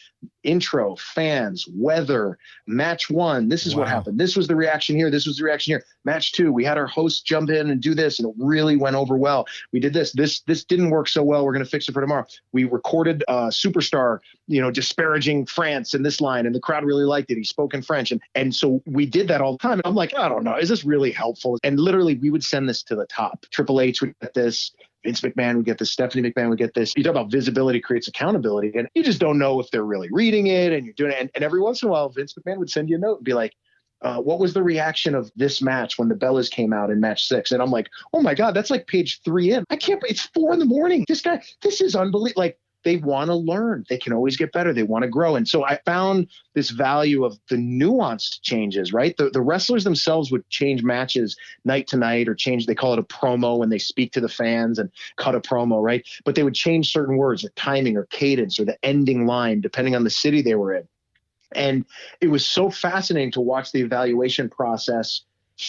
Intro, fans, weather, match 1. This is what happened. This was the reaction here. This was the reaction here. Match 2, we had our host jump in and do this, and it really went over well. We did this. This didn't work so well. We're going to fix it for tomorrow. We recorded a superstar, disparaging France in this line, and the crowd really liked it. He spoke in French. And so we did that all the time. And I'm like, I don't know. Is this really helpful? And literally, we would send this to the top. Triple H would get this. Vince McMahon would get this. Stephanie McMahon would get this. You talk about visibility creates accountability, and you just don't know if they're really reading it and you're doing it. And every once in a while, Vince McMahon would send you a note and be like, what was the reaction of this match when the Bellas came out in match 6? And I'm like, oh my God, that's like page 3 in. I can't, it's 4 a.m. This is unbelievable. Like, they want to learn. They can always get better. They want to grow. And so I found this value of the nuanced changes, right? The wrestlers themselves would change matches night to night or change, they call it a promo when they speak to the fans and cut a promo, right? But they would change certain words or timing or cadence or the ending line, depending on the city they were in. And it was so fascinating to watch the evaluation process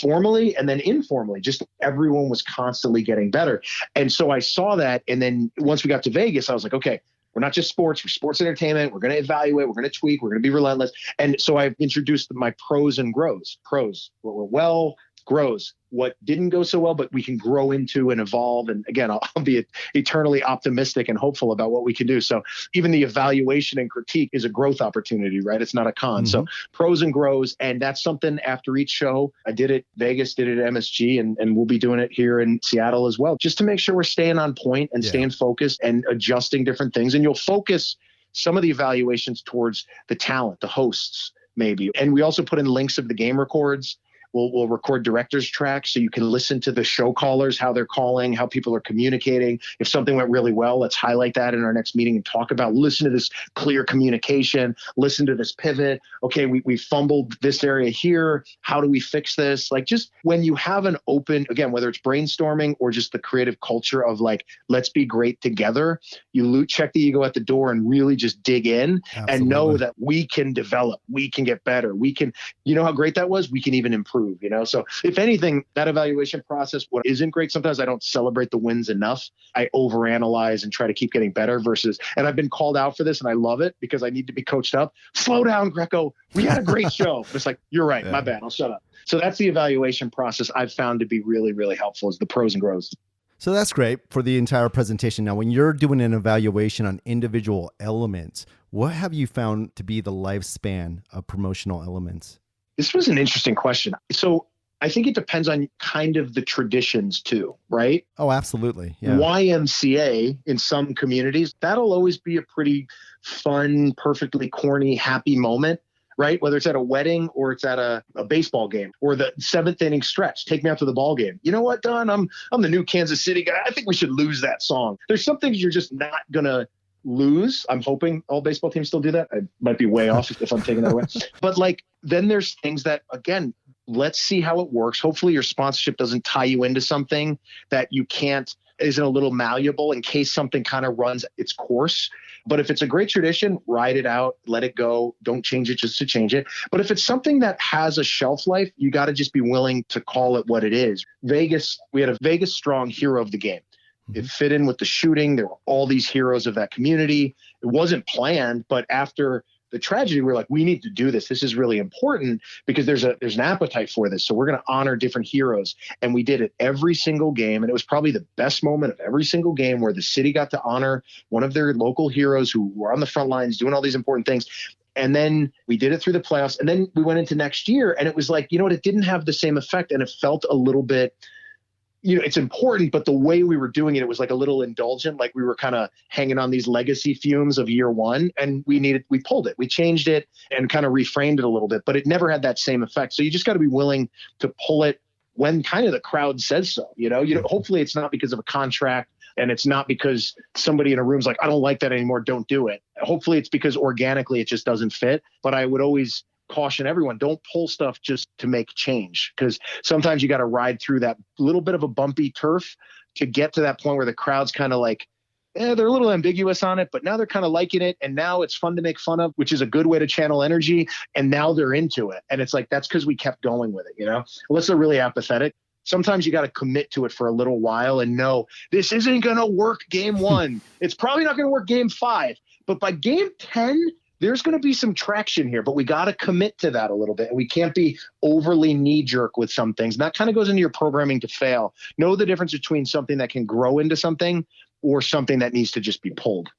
formally and then informally, just everyone was constantly getting better. And so I saw that. And then once we got to Vegas, I was like, okay, we're not just sports, we're sports entertainment. We're going to evaluate, we're going to tweak, we're going to be relentless. And so I introduced my pros and grows. Pros, what were well, grows, what didn't go so well, but we can grow into and evolve. And again, I'll be eternally optimistic and hopeful about what we can do. So even the evaluation and critique is a growth opportunity, right? It's not a con. So pros and grows. And that's something after each show. I did it Vegas, did it at MSG, and we'll be doing it here in Seattle as well, just to make sure we're staying on point and staying focused and adjusting different things. And you'll focus some of the evaluations towards the talent, the hosts, maybe. And we also put in links of the game records. We'll record director's tracks so you can listen to the show callers, how they're calling, how people are communicating. If something went really well, let's highlight that in our next meeting and talk about, listen to this clear communication, listen to this pivot. Okay, we fumbled this area here. How do we fix this? Like, just when you have an open, again, whether it's brainstorming or just the creative culture of like, let's be great together, you check the ego at the door and really just dig in. Absolutely. And know that we can develop, we can get better. We can, you know how great that was? We can even improve. So if anything, that evaluation process, what isn't great, sometimes I don't celebrate the wins enough. I overanalyze and try to keep getting better versus, and I've been called out for this and I love it because I need to be coached up. Slow down, Greco. We had a great show. It's like, you're right. My bad. I'll shut up. So that's the evaluation process I've found to be really, really helpful, is the pros and grows. So that's great for the entire presentation. Now, when you're doing an evaluation on individual elements, what have you found to be the lifespan of promotional elements? This was an interesting question. So I think it depends on kind of the traditions too, right? Oh, absolutely. Yeah. YMCA in some communities, that'll always be a pretty fun, perfectly corny, happy moment, right? Whether it's at a wedding or it's at a baseball game or the 7th inning stretch, take me out to the ball game. You know what, Don? I'm the new Kansas City guy. I think we should lose that song. There's some things you're just not going to lose. I'm hoping all baseball teams still do that. I might be way off if I'm taking that away. But like, then there's things that, again, let's see how it works. Hopefully your sponsorship doesn't tie you into something that you can't, isn't a little malleable in case something kind of runs its course. But if it's a great tradition, ride it out, let it go. Don't change it just to change it. But if it's something that has a shelf life, you got to just be willing to call it what it is. Vegas, we had a Vegas strong hero of the game. It fit in with the shooting. There were all these heroes of that community. It wasn't planned, but after the tragedy, we were like, we need to do this. This is really important because there's an appetite for this. So we're going to honor different heroes. And we did it every single game. And it was probably the best moment of every single game where the city got to honor one of their local heroes who were on the front lines doing all these important things. And then we did it through the playoffs. And then we went into next year and it was like, you know what, it didn't have the same effect. And it felt a little bit, it's important, but the way we were doing it, it was like a little indulgent, like we were kind of hanging on these legacy fumes of year one, and we pulled it, we changed it and kind of reframed it a little bit, but it never had that same effect. So you just got to be willing to pull it when kind of the crowd says so, hopefully it's not because of a contract and it's not because somebody in a room's like, I don't like that anymore, don't do it. Hopefully it's because organically it just doesn't fit. But I would always caution everyone, don't pull stuff just to make change, because sometimes you got to ride through that little bit of a bumpy turf to get to that point where the crowd's kind of like, they're a little ambiguous on it, but now they're kind of liking it. And now it's fun to make fun of, which is a good way to channel energy. And now they're into it. And it's like, that's because we kept going with it, unless they're really apathetic. Sometimes you got to commit to it for a little while and know this isn't going to work game 1. It's probably not going to work game 5, but by game 10, there's going to be some traction here, but we got to commit to that a little bit. And we can't be overly knee-jerk with some things. And that kind of goes into your programming to fail. Know the difference between something that can grow into something or something that needs to just be pulled.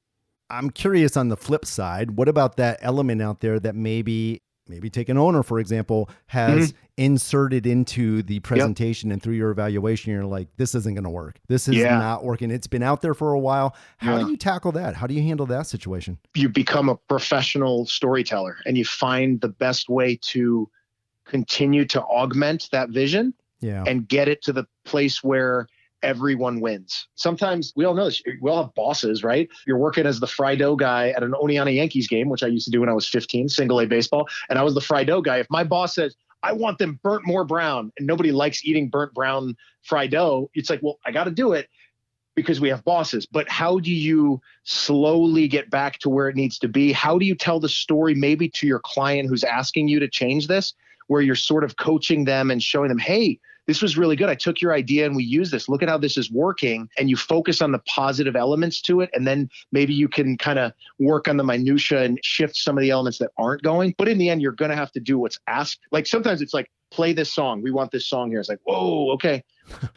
I'm curious on the flip side, what about that element out there that maybe take an owner, for example, has inserted into the presentation and through your evaluation, you're like, this isn't going to work. This is not working. It's been out there for a while. How do you tackle that? How do you handle that situation? You become a professional storyteller and you find the best way to continue to augment that vision and get it to the place where everyone wins. Sometimes we all know this. We all have bosses, right? You're working as the fry dough guy at an Oneonta Yankees game, which I used to do when I was 15, single A baseball. And I was the fry dough guy. If my boss says, I want them burnt more brown, and nobody likes eating burnt brown fry dough, it's like, well, I got to do it because we have bosses. But how do you slowly get back to where it needs to be? How do you tell the story maybe to your client who's asking you to change this where you're sort of coaching them and showing them, hey, this was really good. I took your idea and we use this. Look at how this is working. And you focus on the positive elements to it. And then maybe you can kind of work on the minutia and shift some of the elements that aren't going. But in the end, you're going to have to do what's asked. Like sometimes it's like, play this song. We want this song here. It's like, whoa, okay.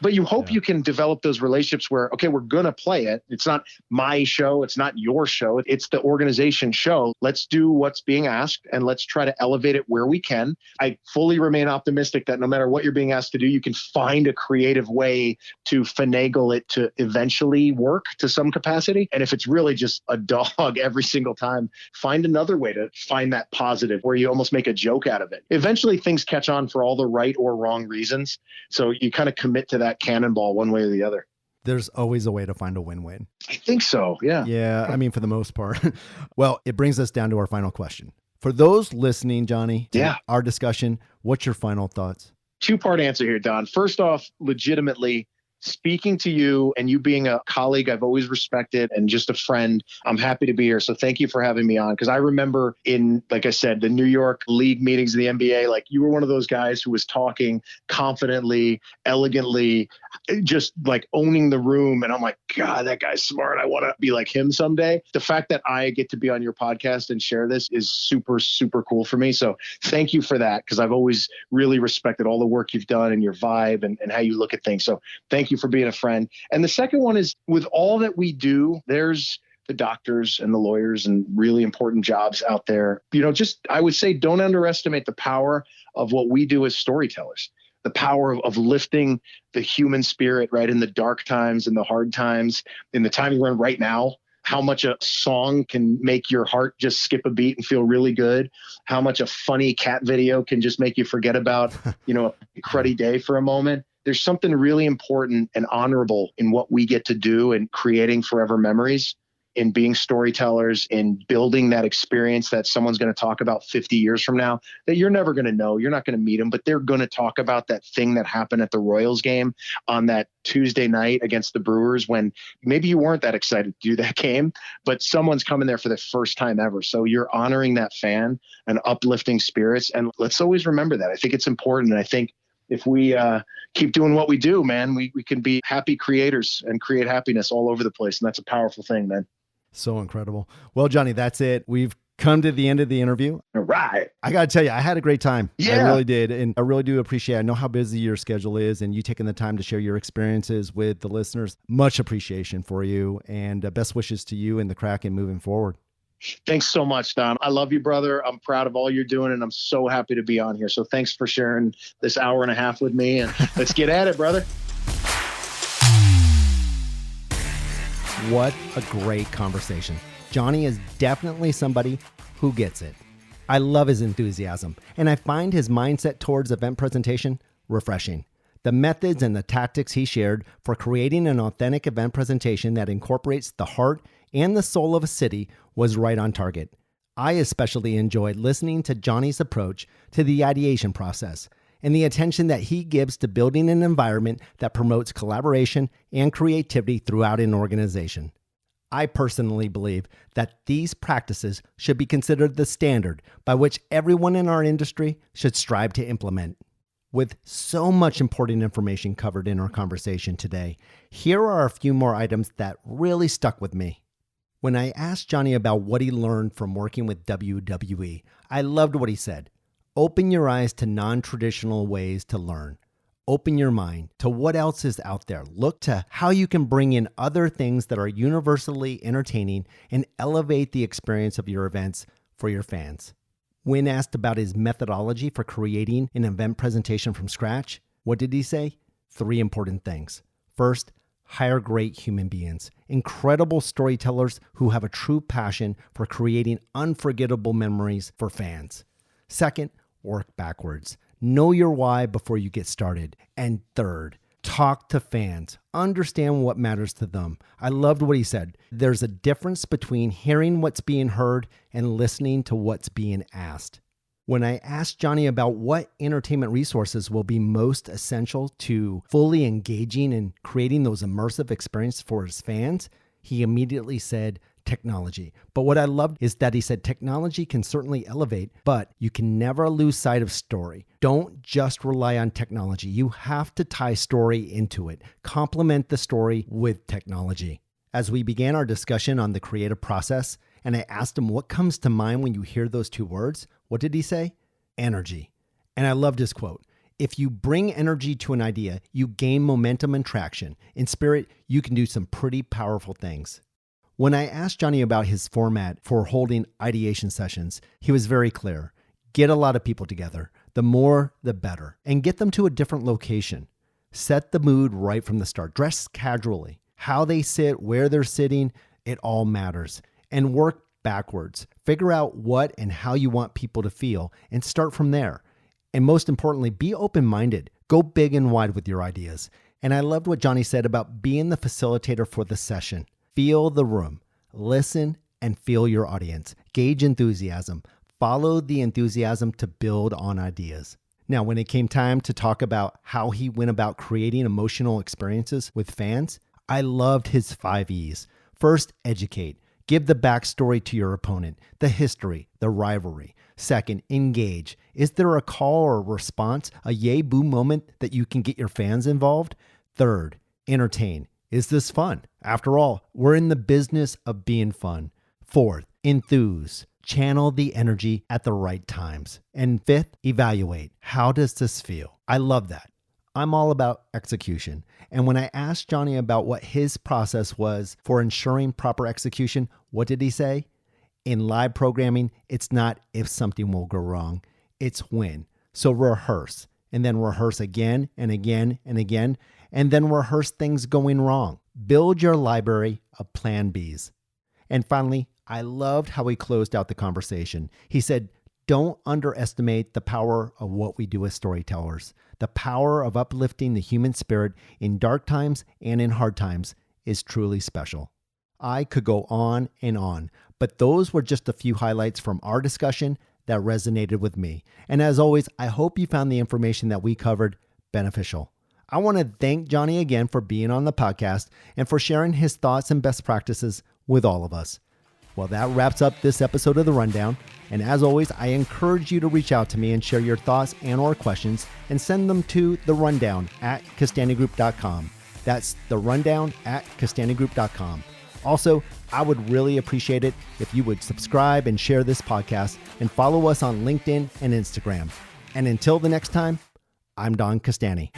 But you hope you can develop those relationships where, okay, we're going to play it. It's not my show. It's not your show. It's the organization show. Let's do what's being asked and let's try to elevate it where we can. I fully remain optimistic that no matter what you're being asked to do, you can find a creative way to finagle it to eventually work to some capacity. And if it's really just a dog every single time, find another way to find that positive where you almost make a joke out of it. Eventually things catch on for all the right or wrong reasons. So you kind of commit to that cannonball one way or the other. There's always a way to find a win-win. I think so. Yeah. Yeah. I mean, for the most part. Well, it brings us down to our final question. For those listening, Jonny, to our discussion, what's your final thoughts? Two-part answer here, Don. First off, legitimately, speaking to you and you being a colleague I've always respected and just a friend, I'm happy to be here. So thank you for having me on. Because I remember in, like I said, the New York League meetings of the NBA, like you were one of those guys who was talking confidently, elegantly, just like owning the room. And I'm like, God, that guy's smart. I want to be like him someday. The fact that I get to be on your podcast and share this is super, super cool for me. So thank you for that. Because I've always really respected all the work you've done and your vibe and how you look at things. So thank you for being a friend. And the second one is with all that we do, there's the doctors and the lawyers and really important jobs out there. You know, just, I would say, don't underestimate the power of what we do as storytellers, the power of lifting the human spirit, right? In the dark times, in the hard times, in the time we're in right now, how much a song can make your heart just skip a beat and feel really good. How much a funny cat video can just make you forget about, you know, a cruddy day for a moment. There's something really important and honorable in what we get to do and creating forever memories, in being storytellers, in building that experience that someone's going to talk about 50 years from now that you're never going to know. You're not going to meet them, but they're going to talk about that thing that happened at the Royals game on that Tuesday night against the Brewers when maybe you weren't that excited to do that game, but someone's coming there for the first time ever. So you're honoring that fan and uplifting spirits. And let's always remember that. I think it's important. And I think if we keep doing what we do, man, we can be happy creators and create happiness all over the place. And that's a powerful thing, man. So incredible. Well, Jonny, that's it. We've come to the end of the interview. All right. I got to tell you, I had a great time. Yeah. I really did. And I really do appreciate, I know how busy your schedule is and you taking the time to share your experiences with the listeners. Much appreciation for you and best wishes to you and the Kraken moving forward. Thanks so much, Don. I love you, brother. I'm proud of all you're doing, and I'm so happy to be on here. So thanks for sharing this hour and a half with me, and let's get at it, brother. What a great conversation. Jonny is definitely somebody who gets it. I love his enthusiasm, and I find his mindset towards event presentation refreshing. The methods and the tactics he shared for creating an authentic event presentation that incorporates the heart and the soul of a city was right on target. I especially enjoyed listening to Jonny's approach to the ideation process and the attention that he gives to building an environment that promotes collaboration and creativity throughout an organization. I personally believe that these practices should be considered the standard by which everyone in our industry should strive to implement. With so much important information covered in our conversation today, here are a few more items that really stuck with me. When I asked Jonny about what he learned from working with WWE, I loved what he said. Open your eyes to non-traditional ways to learn. Open your mind to what else is out there. Look to how you can bring in other things that are universally entertaining and elevate the experience of your events for your fans. When asked about his methodology for creating an event presentation from scratch, what did he say? 3 important things. First, hire great human beings, incredible storytellers who have a true passion for creating unforgettable memories for fans. Second, work backwards. Know your why before you get started. And third, talk to fans. Understand what matters to them. I loved what he said. There's a difference between hearing what's being heard and listening to what's being asked. When I asked Jonny about what entertainment resources will be most essential to fully engaging and creating those immersive experiences for his fans, he immediately said technology. But what I loved is that he said technology can certainly elevate, but you can never lose sight of story. Don't just rely on technology. You have to tie story into it. Complement the story with technology. As we began our discussion on the creative process, and I asked him what comes to mind when you hear those two words, what did he say? Energy. And I loved his quote. If you bring energy to an idea, you gain momentum and traction. In spirit, you can do some pretty powerful things. When I asked Jonny about his format for holding ideation sessions, he was very clear. Get a lot of people together. The more, the better. And get them to a different location. Set the mood right from the start. Dress casually. How they sit, where they're sitting, it all matters. And work backwards. Figure out what and how you want people to feel and start from there. And most importantly, be open-minded. Go big and wide with your ideas. And I loved what Jonny said about being the facilitator for the session. Feel the room. Listen and feel your audience. Gauge enthusiasm. Follow the enthusiasm to build on ideas. Now, when it came time to talk about how he went about creating emotional experiences with fans, I loved his 5 E's. First, educate. Give the backstory to your opponent, the history, the rivalry. Second, engage. Is there a call or a response, a yay boo moment that you can get your fans involved? Third, entertain. Is this fun? After all, we're in the business of being fun. Fourth, enthuse. Channel the energy at the right times. And fifth, evaluate. How does this feel? I love that. I'm all about execution. And when I asked Jonny about what his process was for ensuring proper execution, what did he say? In live programming, it's not if something will go wrong, it's when. So rehearse, and then rehearse again and again and again, and then rehearse things going wrong. Build your library of plan Bs. And finally, I loved how he closed out the conversation. He said, don't underestimate the power of what we do as storytellers. The power of uplifting the human spirit in dark times and in hard times is truly special. I could go on and on, but those were just a few highlights from our discussion that resonated with me. And as always, I hope you found the information that we covered beneficial. I want to thank Jonny again for being on the podcast and for sharing his thoughts and best practices with all of us. Well, that wraps up this episode of The Rundown. And as always, I encourage you to reach out to me and share your thoughts and or questions and send them to therundown@castanigroup.com. That's therundown@castanigroup.com. Also, I would really appreciate it if you would subscribe and share this podcast and follow us on LinkedIn and Instagram. And until the next time, I'm Don Castani.